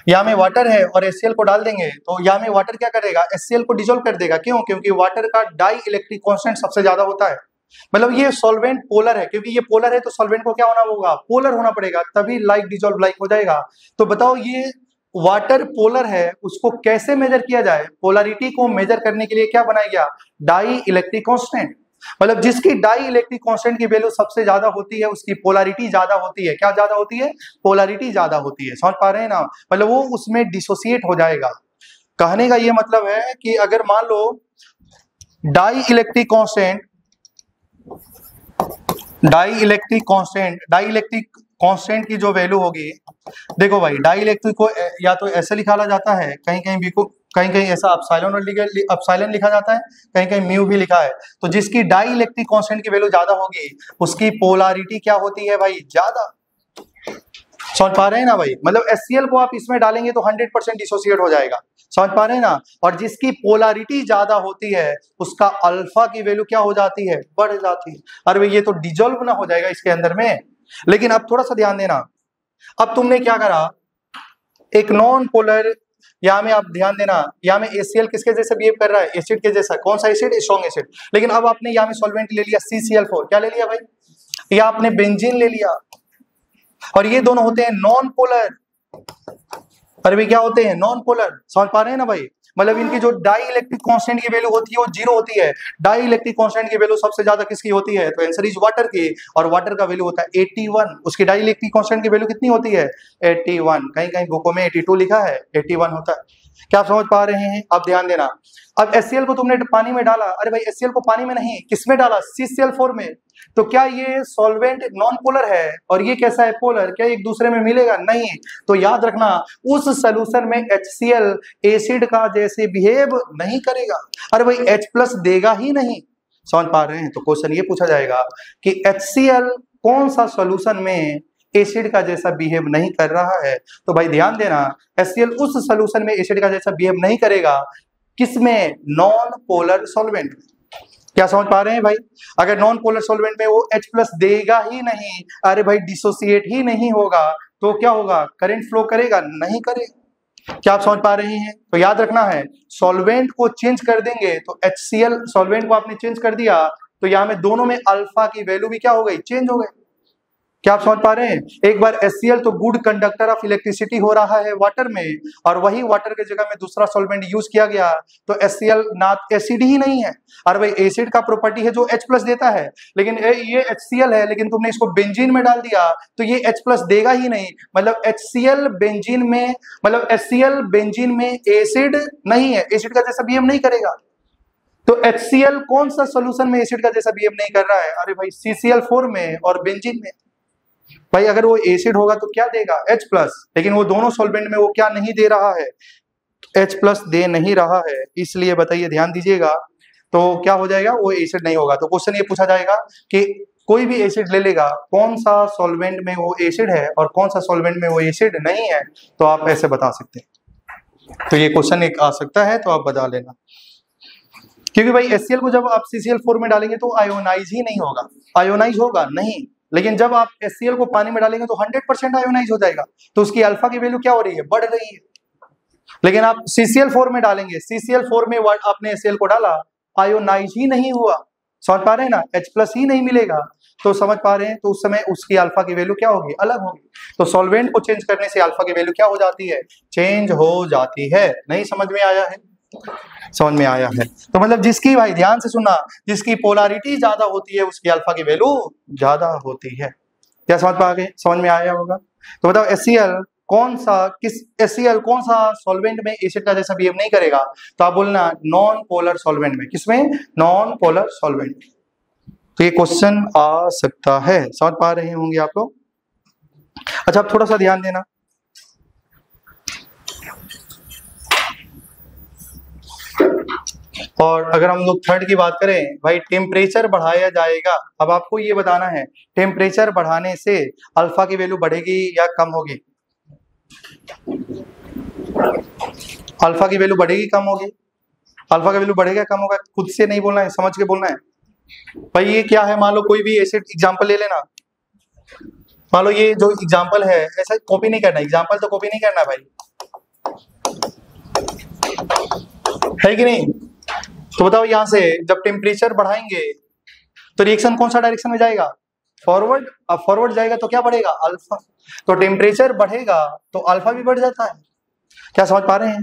A: यहाँ में वाटर है और HCl को डाल देंगे, तो यहाँ में वाटर क्या करेगा, HCl को डिसॉल्व कर देगा। क्यों, क्योंकि वाटर का डाई इलेक्ट्रिक कांस्टेंट सबसे ज्यादा होता है। मतलब ये सॉल्वेंट पोलर है, क्योंकि ये पोलर है तो सॉल्वेंट को क्या होना होगा, पोलर होना पड़ेगा, तभी लाइक डिसॉल्व लाइक हो जाएगा। तो बताओ ये वाटर पोलर है, उसको कैसे मेजर किया जाए, पोलरिटी को मेजर करने के लिए क्या बनाया गया, डाई इलेक्ट्रिक कांस्टेंट। मतलब जिसकी डाई इलेक्ट्रिक कांस्टेंट की वैल्यू सबसे ज्यादा होती है, उसकी पोलैरिटी ज्यादा होती है। क्या ज्यादा होती है, पोलैरिटी ज्यादा होती है। समझ पा रहे हैं ना, मतलब वो उसमें डिसोसिएट हो जाएगा। कहने का ये मतलब है कि अगर मान लो डाई इलेक्ट्रिक कांस्टेंट की जो वैल्यू होगी, देखो भाई डाई इलेक्ट्रिक को या तो ऐसे लिखा जाता है, कहीं कहीं भी को, कहीं कहीं ऐसा अपसाइलन लिखा जाता है, कहीं कहीं म्यू भी लिखा है। तो जिसकी डाई इलेक्ट्रिक कांस्टेंट की वैल्यू ज्यादा होगी, उसकी पोलैरिटी क्या होती है भाई, ज्यादा। समझ पा रहे हैं ना भाई, मतलब HCl को आप इसमें डालेंगे तो 100% डिसोसिएट हो जाएगा। समझ पा रहे हैं ना। और जिसकी पोलैरिटी ज्यादा होती है, उसका अल्फा की वैल्यू क्या हो जाती है, बढ़ जाती है। अरे भाई ये तो डिजोल्व ना हो जाएगा इसके अंदर में। लेकिन अब थोड़ा सा ध्यान देना, अब तुमने क्या करा, एक नॉन पोलर, यहाँ में आप ध्यान देना, यहाँ में HCl किसके जैसे बिहेव कर रहा है, एसिड के जैसा। कौन सा एसिड, स्ट्रॉन्ग एसिड। लेकिन अब आपने यहाँ में सॉल्वेंट ले लिया CCl4, क्या ले लिया भाई, या आपने बेंजीन ले लिया, और ये दोनों होते हैं नॉन पोलर। अरे भाई क्या होते हैं, नॉन पोलर। समझ पा रहे हैं ना भाई, मतलब इनकी जो डाई इलेक्ट्रिक कांस्टेंट की वैल्यू होती है वो 0 होती है। डाई इलेक्ट्रिक कांस्टेंट की वैल्यू सबसे ज्यादा किसकी होती है, तो आंसर इज वाटर की, और वाटर का वैल्यू होता है 81। उसकी डाई इलेक्ट्रिक कांस्टेंट की वैल्यू कितनी होती है, 81। कहीं कहीं बुकों में 82 लिखा है, 81 होता है। क्या आप समझ पा रहे हैं, अब ध्यान देना। अब HCl को तुमने पानी में डाला, अरे भाई HCl को पानी में नहीं, किसमें डाला, CCl4 में। तो क्या ये सॉल्वेंट नॉन पोलर है और ये कैसा है, पोलर, क्या एक दूसरे में मिलेगा, नहीं। तो याद रखना उस सोल्यूशन में HCl एसिड का जैसे बिहेव नहीं करेगा। अरे भाई H+ देगा ही नहीं। समझ पा रहे हैं। तो क्वेश्चन ये पूछा जाएगा कि HCl कौन सा सोल्यूशन में एसिड का जैसा बिहेव नहीं कर रहा है। तो भाई ध्यान देना, HCl उस सोल्यूशन में एसिड का जैसा बिहेव नहीं करेगा, किसमें, नॉन पोलर सॉल्वेंट। क्या समझ पा रहे हैं भाई, अगर नॉन पोलर सॉल्वेंट में वो H+ देगा ही नहीं, अरे भाई डिसोसिएट ही नहीं होगा, तो क्या होगा, करंट फ्लो करेगा, नहीं करेगा। क्या आप समझ पा रहे हैं? तो याद रखना है, सॉल्वेंट को चेंज कर देंगे तो HCl, सॉल्वेंट को आपने चेंज कर दिया तो यहां में दोनों में अल्फा की वैल्यू भी क्या हो गई, चेंज हो गई। क्या आप समझ पा रहे हैं? एक बार HCl तो गुड कंडक्टर ऑफ इलेक्ट्रिसिटी हो रहा है वाटर में, और वही वाटर के जगह में दूसरा सॉल्वेंट यूज किया गया तो HCl ना एसिड ही नहीं है। और भाई एसिड का प्रॉपर्टी है जो H+ देता है, लेकिन ये HCl है, लेकिन तुमने इसको बेंजीन में डाल दिया तो ये H+ देगा ही नहीं। मतलब HCl बेंजीन में, मतलब HCl बेंजीन में एसिड नहीं है, एसिड का जैसा बिहेव नहीं करेगा। तो HCl कौन सा सॉल्यूशन में एसिड का जैसा बिहेव नहीं कर रहा है? अरे भाई CCl4 में और बेंजीन में। भाई अगर वो एसिड होगा तो क्या देगा, H+, लेकिन वो दोनों सॉल्वेंट में वो क्या नहीं दे रहा है, H+ दे नहीं रहा है, इसलिए बताइए, ध्यान दीजिएगा। तो क्या हो जाएगा, वो एसिड नहीं होगा। तो क्वेश्चन ये पूछा जाएगा कि कोई भी एसिड ले लेगा, कौन सा सॉल्वेंट में वो एसिड है और कौन सा सॉल्वेंट में वो एसिड नहीं है, तो आप ऐसे बता सकते हैं। तो ये क्वेश्चन एक आ सकता है, तो आप बता लेना। क्योंकि भाई HCl को जब आप CCl4 में डालेंगे तो आयोनाइज ही नहीं होगा। आयोनाइज होगा नहीं, लेकिन जब आप HCl को पानी में डालेंगे तो 100% आयोनाइज हो जाएगा, तो उसकी अल्फा की वैल्यू क्या हो रही है, बढ़ रही है। लेकिन आप CCl4 में डालेंगे, CCl4 में आपने HCl को डाला, आयोनाइज ही नहीं हुआ, समझ पा रहे हैं ना, H+ ही नहीं मिलेगा, तो समझ पा रहे हैं, तो उस समय उसकी अल्फा की वैल्यू क्या होगी, अलग होगी। तो सॉल्वेंट को चेंज करने से अल्फा की वैल्यू क्या हो जाती है, चेंज हो जाती है। नहीं समझ में आया है? समझ में आया है। तो मतलब जिसकी, भाई ध्यान से सुनना, जिसकी पोलैरिटी ज्यादा होती है उसकी अल्फा की वैल्यू ज्यादा होती है। क्या समझ पा गए, समझ में आया होगा? तो बताओ HCl कौन सा, HCl कौन सा सॉल्वेंट में एसिड का जैसा बिहेव नहीं करेगा? तो आप बोलना नॉन पोलर सॉल्वेंट में। किसमें? Non polar solvent. तो ये क्वेश्चन आ सकता है, समझ पा रहे होंगे आप लोग। अच्छा आप थोड़ा सा ध्यान देना, और अगर हम लोग थर्ड की बात करें, भाई टेम्परेचर बढ़ाया जाएगा। अब आपको ये बताना है टेम्परेचर बढ़ाने से अल्फा की वैल्यू बढ़ेगी या कम होगी? अल्फा की वैल्यू बढ़ेगी कम होगी? अल्फा का वैल्यू बढ़ेगा कम होगा? खुद से नहीं बोलना है, समझ के बोलना है। भाई ये क्या है, मान लो कोई भी एसिड एग्जांपल ले लेना, मान लो ये जो एग्जांपल है, ऐसा कॉपी नहीं करना, एग्जांपल तो कॉपी नहीं करना भाई, है कि नहीं? तो बताओ यहां से जब टेम्परेचर बढ़ाएंगे तो रिएक्शन कौन सा डायरेक्शन में जाएगा, फॉरवर्ड। अब फॉरवर्ड जाएगा तो क्या बढ़ेगा, अल्फा। तो टेम्परेचर बढ़ेगा तो अल्फा भी बढ़ जाता है। क्या समझ पा रहे हैं?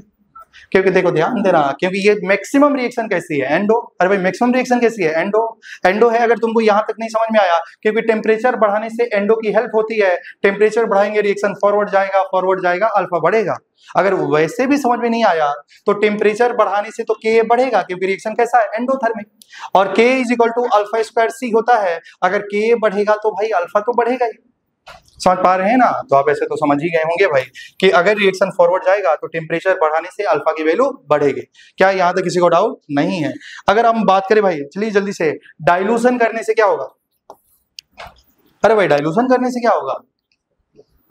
A: क्योंकि देखो ध्यान देना, क्योंकि ये मैक्सिमम रिएक्शन कैसी है, एंडो। अरे भाई मैक्सिमम रिएक्शन कैसी है, एंडो। एंडो है, अगर तुमको यहां तक नहीं समझ में आया, क्योंकि टेम्परेचर बढ़ाने से एंडो की हेल्प होती है। टेम्परेचर बढ़ाएंगे रिएक्शन फॉरवर्ड जाएगा, अल्फा बढ़ेगा। अगर वैसे भी समझ में नहीं आया तो टेम्परेचर बढ़ाने से तो के बढ़ेगा, क्योंकि रिएक्शन कैसा है, एंडोथर्मिक, और K is equal to alpha square C होता है। अगर के बढ़ेगा तो भाई अल्फा तो बढ़ेगा ही। समझ पा रहे हैं ना? तो आप ऐसे तो समझ ही गए होंगे भाई कि अगर रिएक्शन फॉरवर्ड जाएगा तो टेम्परेचर बढ़ाने से अल्फा की वैल्यू बढ़ेगी। क्या यहाँ तक किसी को डाउट नहीं है? अगर हम बात करें भाई, चलिए जल्दी से, डाइल्यूशन करने से क्या होगा? अरे भाई डाइल्यूशन करने से क्या होगा?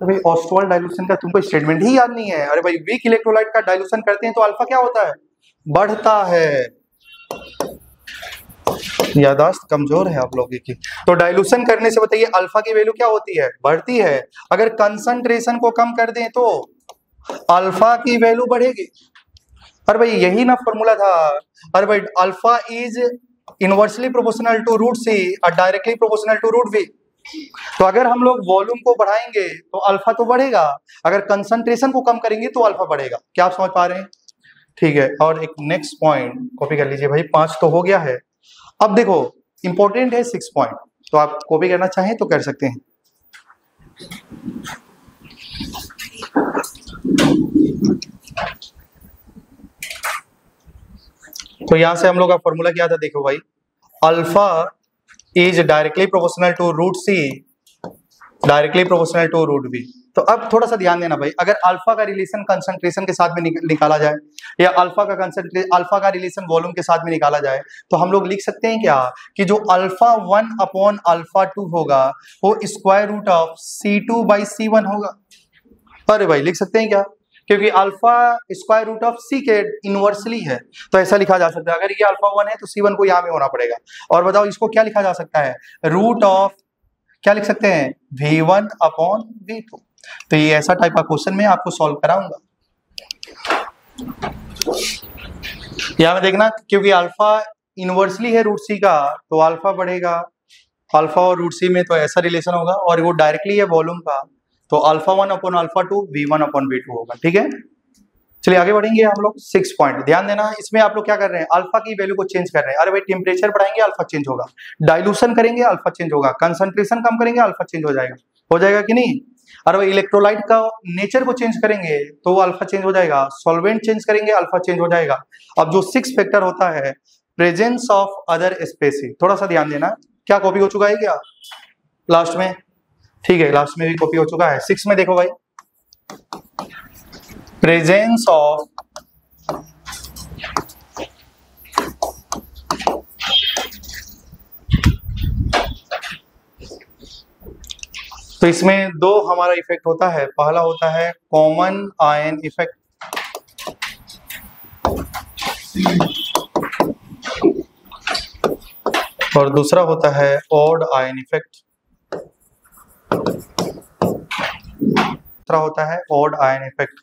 A: तो भाई ऑस्टवाल्ड डाइल्यूशन का तुमको स्टेटमेंट ही याद नहीं है। अरे भाई वीक इलेक्ट्रोलाइट का डाइल्यूशन करते हैं तो अल्फा क्या होता है, बढ़ता है। याददाश्त कमजोर है आप लोगों की। तो डाइल्यूशन करने से बताइए अल्फा की वैल्यू क्या होती है, बढ़ती है। अगर कंसंट्रेशन को कम कर दें तो अल्फा की वैल्यू बढ़ेगी। अरे भाई यही ना फॉर्मूला था। अरे भाई alpha is inversely proportional to root C और directly proportional to root V. तो अगर हम लोग वॉल्यूम को बढ़ाएंगे तो अल्फा तो बढ़ेगा, अगर कंसंट्रेशन को कम करेंगे तो अल्फा बढ़ेगा। क्या आप समझ पा रहे हैं? ठीक है, और एक नेक्स्ट पॉइंट कॉपी कर लीजिए भाई, 5 तो हो गया है। अब देखो इंपॉर्टेंट है 6 पॉइंट, तो आप कॉपी करना चाहें तो कर सकते हैं। तो यहां से हम लोग का फॉर्मूला क्या था, देखो भाई, alpha is directly proportional to root C, directly proportional to root B. तो अब थोड़ा सा ध्यान देना भाई, अगर अल्फा का रिलेशन कंसंट्रेशन के साथ में निकाला जाए, या अल्फा का रिलेशन वॉल्यूम के साथ में निकाला जाए, तो हम लोग लिख सकते हैं क्या कि जो अल्फा 1 अपॉन अल्फा 2 होगा वो square root of C2 by C1 होगा। अरे भाई लिख सकते हैं क्या, क्योंकि अल्फा स्क्वायर रूट ऑफ सी के इनवर्सली है, तो ऐसा लिखा जा सकता है। अगर ये अल्फा 1 है तो C1 को यहाँ में होना पड़ेगा। और बताओ इसको क्या लिखा जा सकता है, रूट ऑफ, क्या लिख सकते हैं, V1 अपॉन V2। तो ये ऐसा टाइप का क्वेश्चन मैं आपको सॉल्व कराऊंगा। यहां में देखना, क्योंकि अल्फा इनवर्सली है रूट सी का, तो अल्फा बढ़ेगा, अल्फा और रूट सी में तो ऐसा रिलेशन होगा, और वो डायरेक्टली है वॉल्यूम का, तो alpha 1 upon alpha 2 V1 upon V2 होगा। ठीक है, चलिए आगे बढ़ेंगे हम लोग। 6 पॉइंट ध्यान देना, इसमें आप लोग क्या कर रहे हैं, अल्फा की वैल्यू को चेंज कर रहे हैं। अरे भाई टेम्परेचर बढ़ाएंगे अल्फा चेंज होगा, डाइल्यूशन करेंगे अल्फा चेंज होगा, कंसंट्रेशन कम करेंगे अल्फा चेंज हो जाएगा कि नहीं। अरे भाई इलेक्ट्रोलाइट का नेचर को चेंज करेंगे तो अल्फा चेंज हो जाएगा, सॉल्वेंट चेंज करेंगे अल्फा चेंज हो जाएगा। अब जो 6 फैक्टर होता है, प्रेजेंस ऑफ अदर स्पेसीज, थोड़ा सा ध्यान देना, क्या कॉपी हो चुका है क्या लास्ट में? ठीक है, लास्ट में भी कॉपी हो चुका है। 6 में देखो भाई, प्रेजेंस ऑफ तो इसमें दो हमारा इफेक्ट होता है, पहला होता है कॉमन आयन इफेक्ट, और दूसरा होता है ऑड आयन इफेक्ट। दूसरा होता है ऑड आयन इफेक्ट।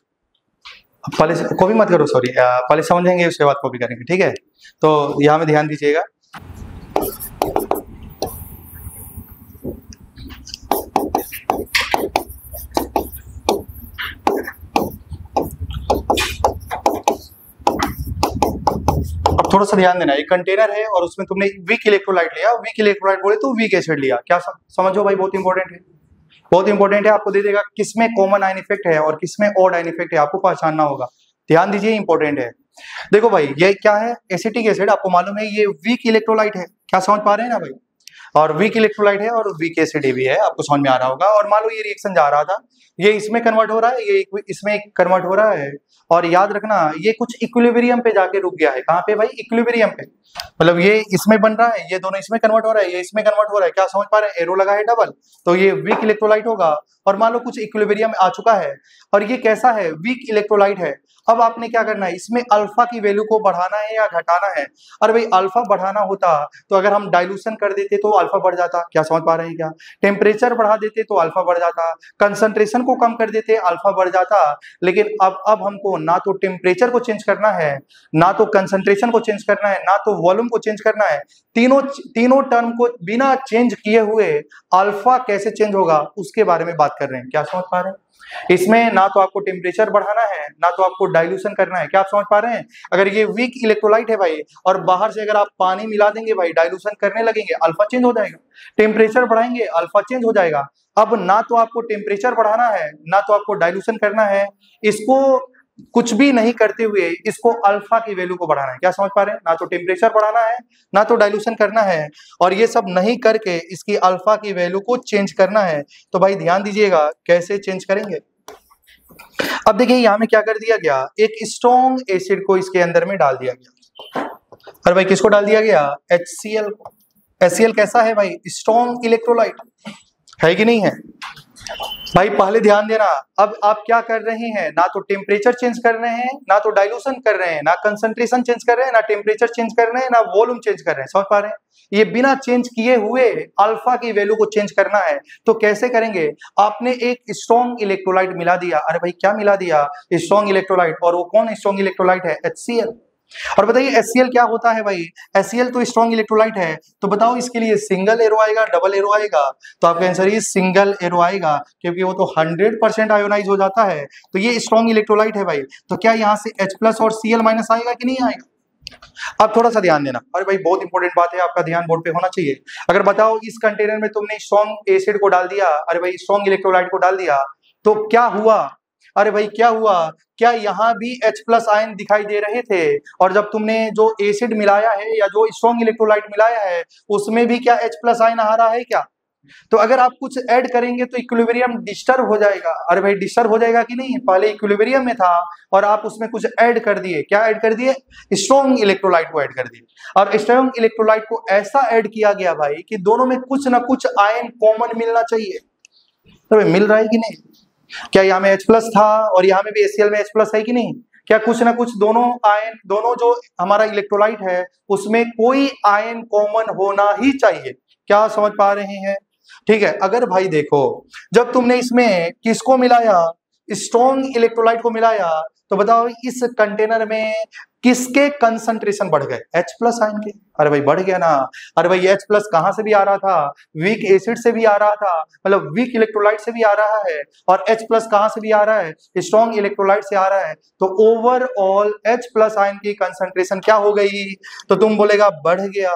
A: पहले कॉपी मत करो, सॉरी, पहले समझेंगे उसके बाद कॉपी करेंगे। ठीक है, तो यहाँ में ध्यान दीजिएगा। अब थोड़ा सा ध्यान देना, एक कंटेनर है और उसमें तुमने वीक इलेक्ट्रोलाइट लिया, वीक इलेक्ट्रोलाइट बोले तो वीक एसिड लिया, क्या समझो भाई, बहुत इंपॉर्टेंट है, बहुत इंपॉर्टेंट है। आपको दे देगा किसमें कॉमन आयन इफेक्ट है और किसमें ऑड आयन इफेक्ट है, आपको पहचानना होगा। ध्यान दीजिए, इंपॉर्टेंट है। देखो भाई, ये क्या है, एसिटिक एसिड, आपको मालूम है ये वीक इलेक्ट्रोलाइट है, क्या समझ पा रहे हैं ना भाई, और वीक इलेक्ट्रोलाइट है और वीक एसिड भी है, आपको समझ में आ रहा होगा। और मान लो ये रिएक्शन जा रहा था, ये इसमें कन्वर्ट हो रहा है, ये इसमें कन्वर्ट हो रहा है, और याद रखना ये कुछ इक्विलिब्रियम पे जाके रुक गया है। कहाँ पे भाई, इक्विलिब्रियम पे, मतलब ये इसमें बन रहा है, ये दोनों इसमें कन्वर्ट हो रहा है, ये इसमें कन्वर्ट हो रहा है, क्या समझ पा रहे हैं, एरो लगा है डबल, तो ये वीक इलेक्ट्रोलाइट होगा। और मान लो कुछ इक्विलिब्रियम आ चुका है, और ये कैसा है, वीक इलेक्ट्रोलाइट है। अब आपने क्या करना है, इसमें अल्फा की वैल्यू को बढ़ाना है या घटाना है। अरे भाई अल्फा बढ़ाना होता तो अगर हम डाइल्यूशन कर देते तो अल्फा बढ़ जाता, क्या समझ पा रहे हैं क्या, टेम्परेचर बढ़ा देते तो अल्फा बढ़ जाता, कंसंट्रेशन को कम कर देते अल्फा बढ़ जाता। लेकिन अब हमको ना तो टेम्परेचर को चेंज करना है, ना तो कंसंट्रेशन को चेंज करना है, ना तो वॉल्यूम को चेंज करना है, तीनों टर्म को बिना चेंज किए हुए अल्फा कैसे चेंज होगा उसके बारे में बात कर रहे हैं, क्या समझ पा रहे हैं। इसमें ना तो आपको टेम्परेचर बढ़ाना है, ना तो आपको डाइल्यूशन करना है, क्या आप समझ पा रहे हैं। अगर ये वीक इलेक्ट्रोलाइट है भाई, और बाहर से अगर आप पानी मिला देंगे भाई, डाइल्यूशन करने लगेंगे, अल्फा चेंज हो जाएगा, टेम्परेचर बढ़ाएंगे अल्फा चेंज हो जाएगा। अब ना तो आपको टेम्परेचर बढ़ाना है, ना तो आपको डाइल्यूशन करना है, इसको कुछ भी नहीं करते हुए इसको अल्फा की वैल्यू को बढ़ाना है, क्या समझ पा रहे हैं, ना तो टेम्परेचर बढ़ाना है, ना तो डाइल्यूशन करना है, और ये सब नहीं करके इसकी अल्फा की वैल्यू को चेंज करना है। तो भाई ध्यान दीजिएगा कैसे चेंज करेंगे। अब देखिए यहां में क्या कर दिया गया, एक स्ट्रॉन्ग एसिड को इसके अंदर में डाल दिया गया। अरे भाई किसको डाल दिया गया, HCl। HCl कैसा है भाई, स्ट्रॉन्ग इलेक्ट्रोलाइट है कि नहीं है भाई। पहले ध्यान देना, अब आप क्या कर रहे हैं, ना तो टेम्परेचर चेंज कर रहे हैं, ना तो डाइल्यूशन कर रहे हैं, ना कंसंट्रेशन चेंज कर रहे हैं, ना टेम्परेचर चेंज कर रहे हैं, ना वॉल्यूम चेंज कर रहे हैं, समझ पा रहे हैं। ये बिना चेंज किए हुए अल्फा की वैल्यू को चेंज करना है, तो कैसे करेंगे। आपने एक स्ट्रॉन्ग इलेक्ट्रोलाइट मिला दिया, अरे भाई क्या मिला दिया, स्ट्रॉन्ग इलेक्ट्रोलाइट, और वो कौन स्ट्रॉन्ग इलेक्ट्रोलाइट है, HCl। और बताइए HCl क्या होता है भाई, HCl तो स्ट्रॉन्ग इलेक्ट्रोलाइट है, तो बताओ इसके लिए सिंगल एरो आएगा, डबल एरो आएगा, तो आपका आंसर ये सिंगल एरो आएगा, क्योंकि वो तो 100% आयोनाइज हो जाता है, तो ये स्ट्रॉन्ग इलेक्ट्रोलाइट है भाई। तो क्या यहाँ से H+ और Cl- आएगा कि नहीं आएगा। अब थोड़ा सा ध्यान देना, अरे भाई बहुत इंपॉर्टेंट बात है, आपका ध्यान बोर्ड पे होना चाहिए। अगर बताओ इस कंटेनर में तुमने स्ट्रॉन्ग एसिड को डाल दिया, अरे भाई स्ट्रॉन्ग इलेक्ट्रोलाइट को डाल दिया, तो क्या हुआ, अरे भाई क्या हुआ, क्या यहाँ भी H+ आयन दिखाई दे रहे थे, और जब तुमने जो एसिड मिलाया है या जो स्ट्रॉन्ग इलेक्ट्रोलाइट मिलाया है उसमें भी क्या H+ आयन आ रहा है क्या। तो अगर आप कुछ ऐड करेंगे तो इक्विलिब्रियम डिस्टर्ब हो जाएगा। अरे भाई डिस्टर्ब हो जाएगा कि नहीं, पहले इक्विलिब्रियम में था और आप उसमें कुछ ऐड कर दिए, क्या ऐड कर दिए, स्ट्रॉन्ग इलेक्ट्रोलाइट को ऐड कर दिए, और स्ट्रॉन्ग इलेक्ट्रोलाइट को ऐसा ऐड किया गया भाई कि दोनों में कुछ ना कुछ आयन कॉमन मिलना चाहिए। तो मिल रहा है कि नहीं, क्या यहाँ में H+ था और यहाँ में भी HCl में H+ है कि नहीं, क्या कुछ ना कुछ दोनों आयन, दोनों जो हमारा इलेक्ट्रोलाइट है उसमें कोई आयन कॉमन होना ही चाहिए, क्या समझ पा रहे हैं। ठीक है, अगर भाई देखो जब तुमने इसमें किसको मिलाया, स्ट्रॉन्ग इलेक्ट्रोलाइट को मिलाया, तो बताओ इस कंटेनर में किसके कंसंट्रेशन बढ़ गए? H+ आयन के। अरे भाई बढ़ गया ना। अरे भाई H+ कहां से भी आ रहा था? वीक एसिड से भी आ रहा था, मतलब वीक इलेक्ट्रोलाइट से भी आ रहा है। और H+ कहां से भी आ रहा है? स्ट्रॉन्ग इलेक्ट्रोलाइट से आ रहा है। तो ओवरऑल H+ आयन की कंसंट्रेशन क्या हो गई? तो तुम बोलेगा बढ़ गया।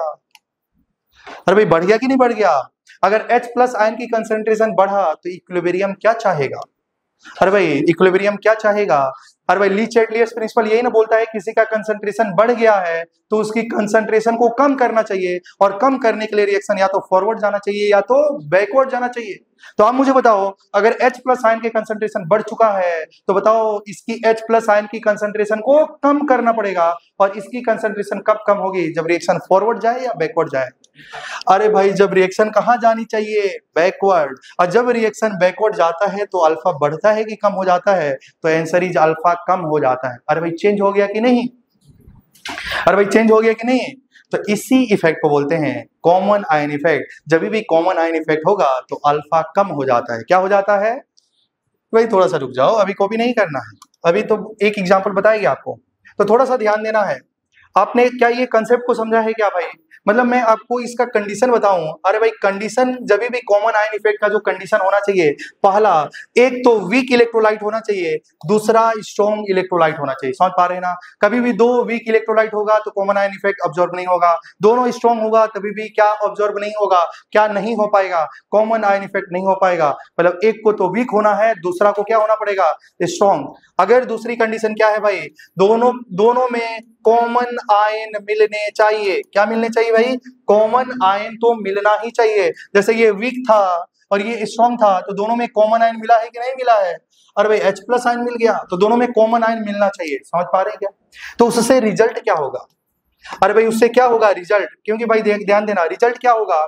A: अरे भाई बढ़ गया कि नहीं बढ़ गया? अगर H+ आयन की कंसंट्रेशन बढ़ा तो इक्विलिब्रियम क्या चाहेगा? अरे भाई इक्विलिब्रियम क्या चाहेगा? अरे भाई ली चैटलियर्स प्रिंसिपल यही ना बोलता है, किसी का कंसंट्रेशन बढ़ गया है तो उसकी कंसंट्रेशन को कम करना चाहिए, और कम करने के लिए रिएक्शन या तो फॉरवर्ड जाना चाहिए या तो बैकवर्ड जाना चाहिए। तो आप मुझे बताओ, अगर H+ आयन के कंसंट्रेशन बढ़ चुका है तो बताओ इसकी H+ आयन की कंसंट्रेशन को कम करना पड़ेगा, और इसकी कंसंट्रेशन कब कम होगी? जब रिएक्शन फॉरवर्ड जाए या बैकवर्ड जाए? अरे भाई जब रिएक्शन कहां जानी चाहिए? बैकवर्ड। और जब रिएक्शन बैकवर्ड जाता है तो अल्फा बढ़ता है कि कम हो जाता है? तो आंसर इज अल्फा कम हो जाता है। अरे भाई चेंज हो गया कि नहीं? अरे भाई चेंज हो गया कि नहीं? तो इसी इफेक्ट को बोलते हैं कॉमन आयन इफेक्ट। जब भी कॉमन आयन इफेक्ट होगा तो अल्फा कम हो जाता है। क्या हो जाता है? भाई थोड़ा सा रुक जाओ, अभी कॉपी नहीं करना है, अभी तो एक एग्जाम्पल बताएगी आपको, तो थोड़ा सा ध्यान देना है। आपने क्या ये कंसेप्ट को समझा है क्या भाई? मतलब मैं आपको इसका कंडीशन बताऊं। अरे भाई कंडीशन जब भी कॉमन आयन इफेक्ट का जो कंडीशन होना चाहिए, पहला एक तो वीक इलेक्ट्रोलाइट होना चाहिए, दूसरा स्ट्रॉन्ग इलेक्ट्रोलाइट होना चाहिए। समझ पा रहे हैं ना? कभी भी दो वीक इलेक्ट्रोलाइट होगा तो कॉमन आयन इफेक्ट ऑब्जर्व नहीं होगा, दोनों स्ट्रॉन्ग होगा तभी भी क्या ऑब्जर्व नहीं होगा? क्या नहीं हो पाएगा? कॉमन आयन इफेक्ट नहीं हो पाएगा। मतलब एक को तो वीक होना है, दूसरा को क्या होना पड़ेगा? स्ट्रॉन्ग। अगर दूसरी कंडीशन क्या है भाई? दोनों में कॉमन आयन मिलने चाहिए। क्या मिलने चाहिए भाई? कॉमन आयन तो मिलना ही चाहिए। जैसे ये वीक था और ये स्ट्रॉन्ग था, तो दोनों में कॉमन आयन मिला है कि नहीं मिला है? अरे भाई H+ आयन मिल गया, तो दोनों में कॉमन आयन मिलना चाहिए। समझ पा रहे हैं क्या? तो उससे रिजल्ट क्या होगा? अरे भाई उससे क्या होगा रिजल्ट? क्योंकि भाई ध्यान देना, रिजल्ट क्या होगा?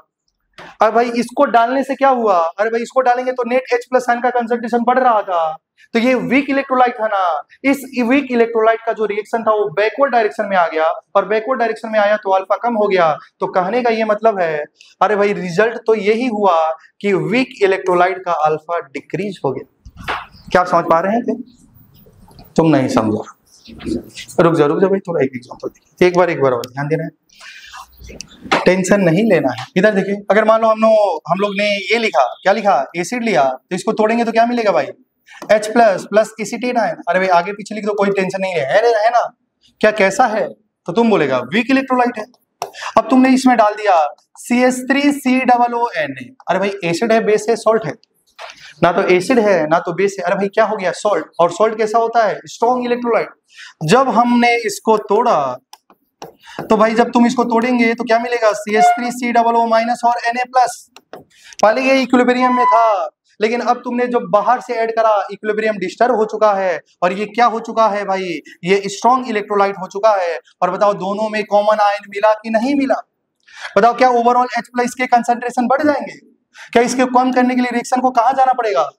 A: अरे भाई इसको डालने से क्या हुआ? अरे भाई इसको डालेंगे तो नेट H+ आयन का कंसंट्रेशन बढ़ रहा था, तो ये वीक इलेक्ट्रोलाइट था ना, इस वीक इलेक्ट्रोलाइट का जो रिएक्शन था वो बैकवर्ड डायरेक्शन में आ गया, और बैकवर्ड डायरेक्शन में आया तो अल्फा कम हो गया। तो कहने का ये मतलब है, अरे भाई रिजल्ट तो यही हुआ कि वीक इलेक्ट्रोलाइट का अल्फा डिक्रीज हो गया। क्या आप समझ पा रहे हैं? तुम नहीं समझा, रुक जाओ भाई, थोड़ा एक एग्जांपल देखिए, एक बार और ध्यान देना है, टेंशन नहीं लेना है। इधर देखिए, अगर मान लो हम लोग ने ये लिखा, क्या लिखा? एसिड लिया, तो इसको तोड़ेंगे तो क्या मिलेगा भाई? H+ plus acetate ion. अरे भाई आगे पीछे लिख दो, कोई टेंशन नहीं है ना? क्या कैसा है? तो तुम बोलेगा वीक इलेक्ट्रोलाइट है। अब तुमने इसमें डाल दिया CH3COONA। अरे भाई एसिड है, बेस है, सॉल्ट है? ना तो एसिड है ना तो बेस है। अरे भाई क्या हो गया? सॉल्ट। और सॉल्ट कैसा होता है? Strong electrolyte. जब हमने इसको तोड़ा तो भाई जब तुम इसको तोड़ेंगे तो क्या मिलेगा? CH3COO- और Na+। पहले ये इक्विलिब्रियम में था, लेकिन अब तुमने जो बाहर से ऐड करा, इक्विलिब्रियम डिस्टर्ब हो चुका है, और ये क्या हो चुका है भाई? ये स्ट्रॉन्ग इलेक्ट्रोलाइट हो चुका है। और बताओ दोनों में कॉमन आयन मिला कि नहीं मिला? बताओ क्या ओवरऑल H+ के कंसंट्रेशन बढ़ जाएंगे? क्या इसके कम करने के लिए रिएक्शन को कहां जाना पड़ेगा?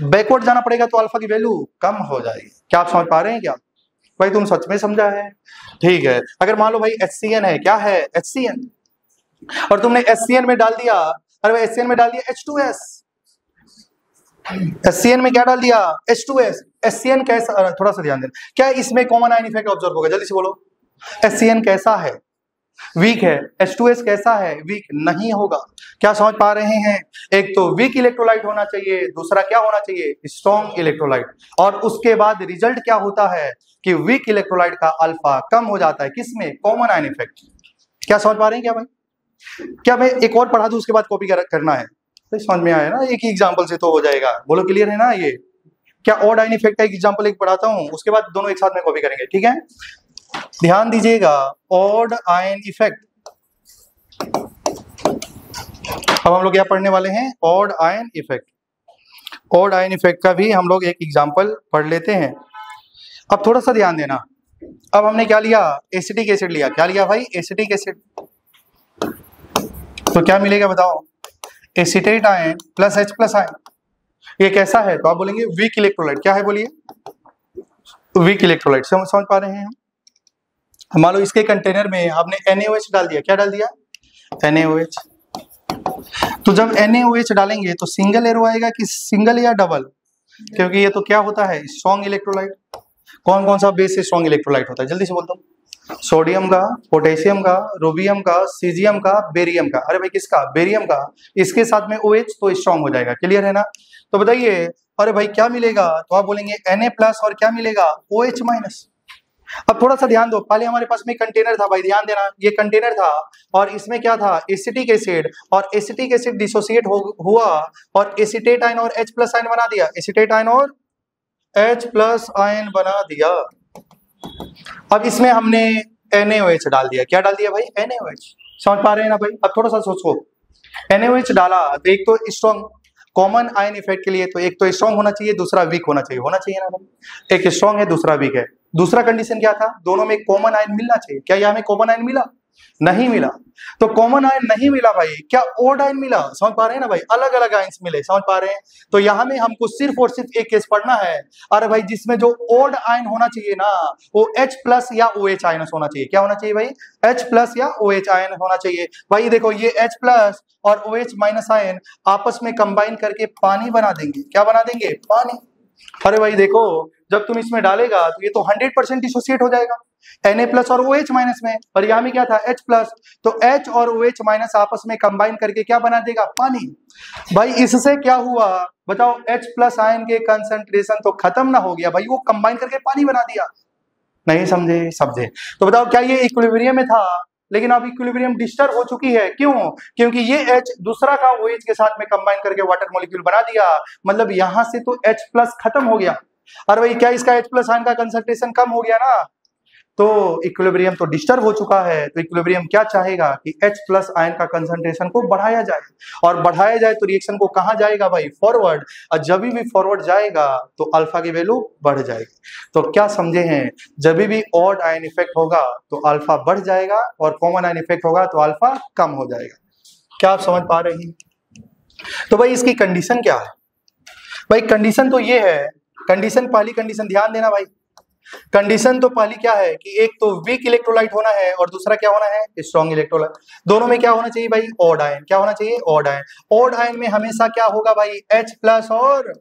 A: बैकवर्ड जाना पड़ेगा, तो अल्फा की वैल्यू कम हो जाएगी। क्या आप समझ पा रहे हैं क्या भाई? तुम सच में समझा है? ठीक है। अगर मान लो भाई HCN है, क्या है? HCN, और तुमने HCN में डाल दिया, अरे भाई HCN में डाल दिया H2S। HCN में क्या डाल दिया? H2S। HCN कैसा? थोड़ा सा ध्यान देना, क्या इसमें कॉमन आयन इफेक्ट ऑब्जर्व होगा? जल्दी से बोलो। HCN कैसा है? वीक है। H2S कैसा है? वीक नहीं होगा। क्या समझ पा रहे हैं? एक तो वीक इलेक्ट्रोलाइट होना चाहिए, दूसरा क्या होना चाहिए? Strong electrolyte. और उसके बाद रिजल्ट क्या होता है कि वीक इलेक्ट्रोलाइट का अल्फा कम हो जाता है। किसमें? Common ion effect. क्या समझ पा रहे हैं क्या भाई? क्या मैं एक और पढ़ा दूं, उसके बाद कॉपी करना है? तो समझ में आया ना? एक ही एग्जाम्पल से तो हो जाएगा। बोलो क्लियर है ना? ये क्या ऑड आयन इफेक्ट का एग्जाम्पल एक पढ़ाता हूं, उसके बाद दोनों एक साथ में कॉपी करेंगे, ठीक है? ध्यान दीजिएगा, ऑड आयन इफेक्ट। अब हम लोग क्या पढ़ने वाले हैं? Odd ion effect. Odd ion effect का भी हम लोग एक एग्जाम्पल पढ़ लेते हैं। अब थोड़ा सा ध्यान देना। अब हमने क्या लिया? एसिटिक एसिड लिया। क्या लिया भाई? Acetic acid. तो क्या मिलेगा बताओ? Acetate ion plus H+ ion. ये कैसा है? तो आप बोलेंगे वीक इलेक्ट्रोलाइट। क्या है बोलिए? Weak electrolyte. समझ पा रहे हैं हम? मान लो इसके कंटेनर में आपने NaOH डाल दिया। क्या डाल दिया? NaOH। तो जब NaOH डालेंगे तो सिंगल एरो आएगा कि सिंगल या डबल? क्योंकि ये तो क्या होता है? Strong electrolyte. कौन कौन सा बेस से स्ट्रॉन्ग इलेक्ट्रोलाइट होता है, जल्दी से बोल दो। सोडियम का, पोटेशियम का, रूबियम का, सीजियम का, बेरियम का। अरे भाई किसका, बेरियम का। इसके साथ में OH तो स्ट्रॉन्ग हो जाएगा, क्लियर है ना। तो बताइए, अरे भाई क्या मिलेगा, तो आप बोलेंगे Na+ और क्या मिलेगा, OH-। अब थोड़ा सा ध्यान दो, पहले हमारे पास में कंटेनर था भाई, ध्यान देना, ये कंटेनर था और इसमें क्या था, एसिटिक एसिड, और एसिटिक एसिड डिसोसिएट हुआ और एसिटेट आयन और H+ आयन बना दिया, एसिटेट आयन और H+ आयन बना दिया। अब इसमें हमने NaOH डाल दिया, क्या डाल दिया भाई, NaOH। समझ पा रहे हैं ना भाई। अब थोड़ा सा सोचो, NaOH डाला तो एक तो स्ट्रॉन्ग कॉमन आयन इफेक्ट के लिए, तो एक तो स्ट्रॉन्ग होना चाहिए, दूसरा वीक होना चाहिए ना भाई। एक स्ट्रॉन्ग है, दूसरा वीक है। दूसरा कंडीशन क्या था, दोनों में कॉमन आयन मिलना चाहिए। क्या यहाँ में कॉमन आयन मिला, नहीं मिला। तो कॉमन आयन नहीं मिला भाई, क्या ओड आयन मिला, समझ पा रहे हैं ना भाई, अलग अलग आयन्स मिले, समझ पा रहे हैं। तो यहाँ में हमको सिर्फ और सिर्फ एक केस पढ़ना है, अरे भाई जिसमें जो ओड आयन होना चाहिए ना, वो H+ या OH आयन होना चाहिए। क्या होना चाहिए भाई, H+ या OH आयन होना चाहिए। भाई देखो ये H+ और OH- आयन आपस में कंबाइन करके पानी बना देंगे, क्या बना देंगे, पानी। अरे भाई देखो, जब तुम इसमें डालेगा तो ये तो 100% डिसोसिएट हो जाएगा, Na+ और OH- में, और यहाँ में क्या था, H+। तो H और OH- आपस में कंबाइन करके क्या बना देगा, पानी। भाई इससे क्या हुआ बताओ, H+ आयन के कंसंट्रेशन तो खत्म ना हो गया भाई, वो कंबाइन करके पानी बना दिया। नहीं समझे, समझे। तो बताओ क्या ये इक्विलिब्रियम में था, लेकिन अब इक्विलिब्रियम डिस्टर्ब हो चुकी है, क्यों, क्योंकि ये H दूसरा का OH के साथ में कंबाइन करके वाटर मॉलिक्यूल बना दिया, मतलब यहां से तो H+ खत्म हो गया। अरे भाई क्या इसका H+ आयन का कंसंट्रेशन कम हो गया ना, तो इक्विलिब्रियम तो डिस्टर्ब हो चुका है। तो इक्विलिब्रियम क्या चाहेगा कि H+ आयन का कंसंट्रेशन को बढ़ाया जाए, और बढ़ाया जाए तो रिएक्शन को कहां जाएगा भाई, फॉरवर्ड। और जब भी फॉरवर्ड जाएगा तो अल्फा की वैल्यू बढ़ जाएगी। तो क्या समझे हैं, जब भी ऑड आयन इफेक्ट होगा तो अल्फा बढ़ जाएगा, और कॉमन आयन इफेक्ट होगा तो अल्फा कम हो जाएगा। क्या आप समझ पा रहे हैं। तो भाई इसकी कंडीशन क्या है, भाई कंडीशन तो ये है, कंडीशन पहली कंडीशन ध्यान देना भाई, कंडीशन तो पहली क्या है कि एक तो वीक इलेक्ट्रोलाइट होना है और दूसरा क्या होना है, स्ट्रॉन्ग इलेक्ट्रोलाइट। दोनों में क्या होना चाहिए भाई, ऑड आयन। क्या होना चाहिए, ऑड आयन। ऑड आयन में हमेशा क्या होगा भाई, H+ और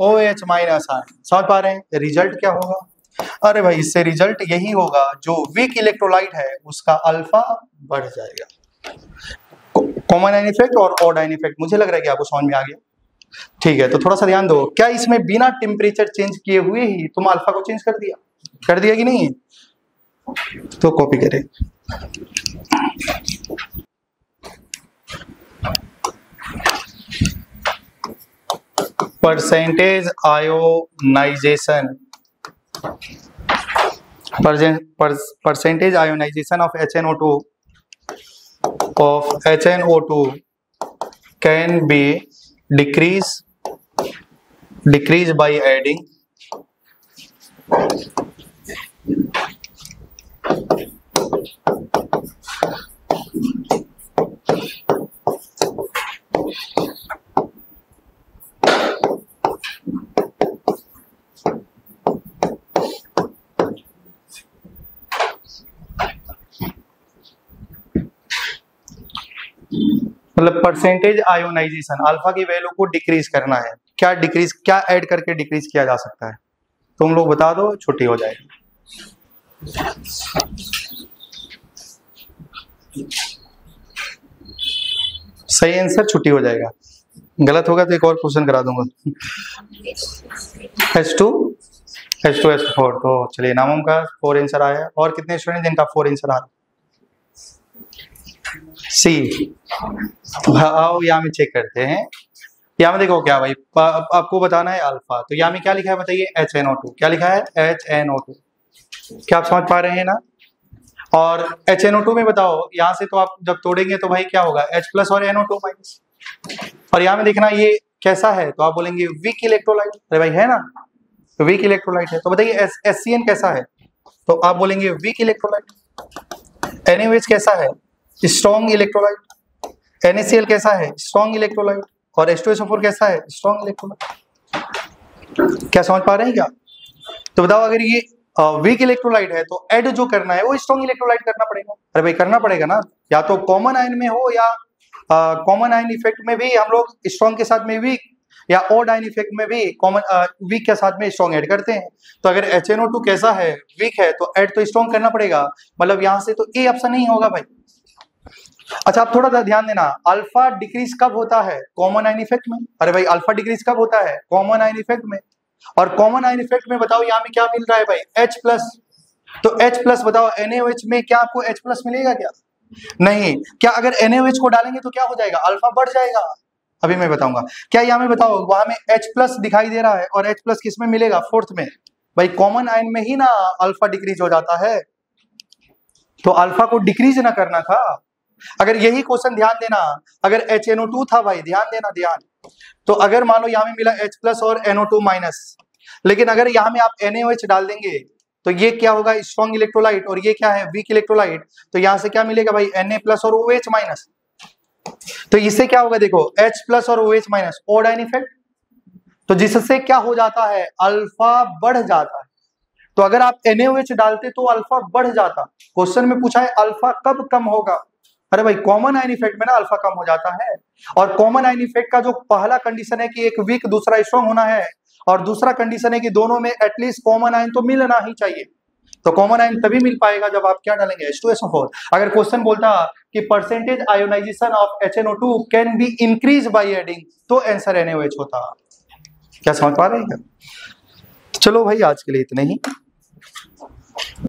A: OH- आयन। समझ पा रहे हैं, रिजल्ट क्या होगा, अरे भाई इससे रिजल्ट यही होगा, जो वीक इलेक्ट्रोलाइट है उसका अल्फा बढ़ जाएगा। कॉमन आयन इफेक्ट और ऑड आयन इफेक्ट, मुझे लग रहा है कि आपको समझ में आ गया। ठीक है, तो थोड़ा सा ध्यान दो, क्या इसमें बिना टेम्परेचर चेंज किए हुए ही तुम अल्फा को चेंज कर दिया कि नहीं, तो कॉपी करें। Percentage ionization, percentage ionization of HNO2 can be decrease by adding मतलब परसेंटेज आयोनाइजेशन, अल्फा की वैल्यू को डिक्रीज करना है। क्या ऐड करके डिक्रीज किया जा सकता है, तुम लोग बता दो, छुट्टी हो जाएगी। सही आंसर छुट्टी हो जाएगा, गलत होगा तो एक और क्वेश्चन करा दूंगा। H2SO4। तो चलिए नामों का 4 आंसर आया, और कितने स्टूडेंट जिनका 4 आंसर आ रहा, सी। आओ यहाँ में चेक करते हैं, यहाँ में देखो क्या भाई, आपको बताना है अल्फा, तो यहाँ में क्या लिखा है बताइए, HNO2। क्या लिखा है, HNO2। क्या आप समझ पा रहे हैं ना। और HNO2 में बताओ, यहाँ से तो आप जब तोड़ेंगे तो भाई क्या होगा, H+ और NO2-। और यहाँ में देखना ये कैसा है, तो आप बोलेंगे वीक इलेक्ट्रोलाइट। अरे भाई है ना, तो वीक इलेक्ट्रोलाइट है। तो बताइए SCN कैसा है, तो आप बोलेंगे वीक इलेक्ट्रोलाइट। NaOH कैसा है, स्ट्रॉन्ग इलेक्ट्रोलाइट। NaCl कैसा है, स्ट्रॉन्ग इलेक्ट्रोलाइट। और H2SO4 कैसा है, स्ट्रॉन्ग इलेक्ट्रोलाइट। क्या समझ पा रहे हैं क्या। तो बताओ अगर ये वीक इलेक्ट्रोलाइट है तो ऐड जो करना है वो स्ट्रॉन्ग इलेक्ट्रोलाइट करना पड़ेगा। अरे भाई करना पड़ेगा ना, या तो कॉमन आयन में हो या कॉमन आयन इफेक्ट में भी हम लोग स्ट्रॉन्ग के साथ में वीक या ओड आयन इफेक्ट में भी कॉमन वीक के साथ में स्ट्रॉन्ग ऐड करते हैं। तो अगर HNO2 कैसा है, वीक है, तो ऐड तो स्ट्रॉन्ग करना पड़ेगा, मतलब यहां से तो ए ऑप्शन नहीं होगा भाई। अच्छा आप थोड़ा सा ध्यान देना, अल्फा डिक्रीज कब होता है, कॉमन आयन इफेक्ट में। अरे भाई अल्फा डिक्रीज कब होता है, कॉमन आयन इफेक्ट में। और कॉमन आयन इफेक्ट में बताओ यहाँ में क्या मिल रहा है भाई, H+। तो H+ बताओ NaOH में क्या आपको H+ मिलेगा क्या, नहीं। क्या अगर NaOH को डालेंगे तो क्या हो जाएगा, अल्फा बढ़ जाएगा। अभी मैं बताऊंगा। क्या यहाँ में बताओ, वहां में H+ दिखाई दे रहा है और H+ किस में मिलेगा, फोर्थ में। भाई कॉमन आयन में ही ना अल्फा डिक्रीज हो जाता है, तो अल्फा को डिक्रीज ना करना था। अगर यही क्वेश्चन ध्यान देना, अगर HNO2 था भाई, ध्यान देना ध्यान, तो अगर मान लो यहाँ में मिला H+ और NO2-, लेकिन अगर यहाँ में आप NaOH डाल देंगे तो ये क्या होगा, स्ट्रॉन्ग इलेक्ट्रोलाइट, और ये क्या है, वीक इलेक्ट्रोलाइट। तो यहां से क्या मिलेगा भाई, Na+ और OH-। तो इससे क्या होगा, देखो H+ और OH-, ओड आयन इफेक्ट, तो जिससे क्या हो जाता है, अल्फा बढ़ जाता है। तो अगर आप NaOH डालते तो अल्फा बढ़ जाता। क्वेश्चन में पूछा है अल्फा कब कम होगा, अरे भाई कॉमन आयन इफेक्ट में ना अल्फा कम हो जाता है। और कॉमन आयन इफेक्ट का जो पहला कंडीशन है कि एक वीक दूसरा स्ट्रॉन्ग होना है, और दूसरा कंडीशन है कि दोनों में एटलीस्ट कॉमन आयन तो मिलना ही चाहिए। तो कॉमन आयन तभी मिल पाएगा जब आप क्या डालेंगे, H2SO4। अगर क्वेश्चन बोलता कि percentage ionization of HNO2 can be increase by adding, तो आंसर NaOH होता। क्या समझ पा रहे हैं? चलो भाई आज के लिए इतने ही।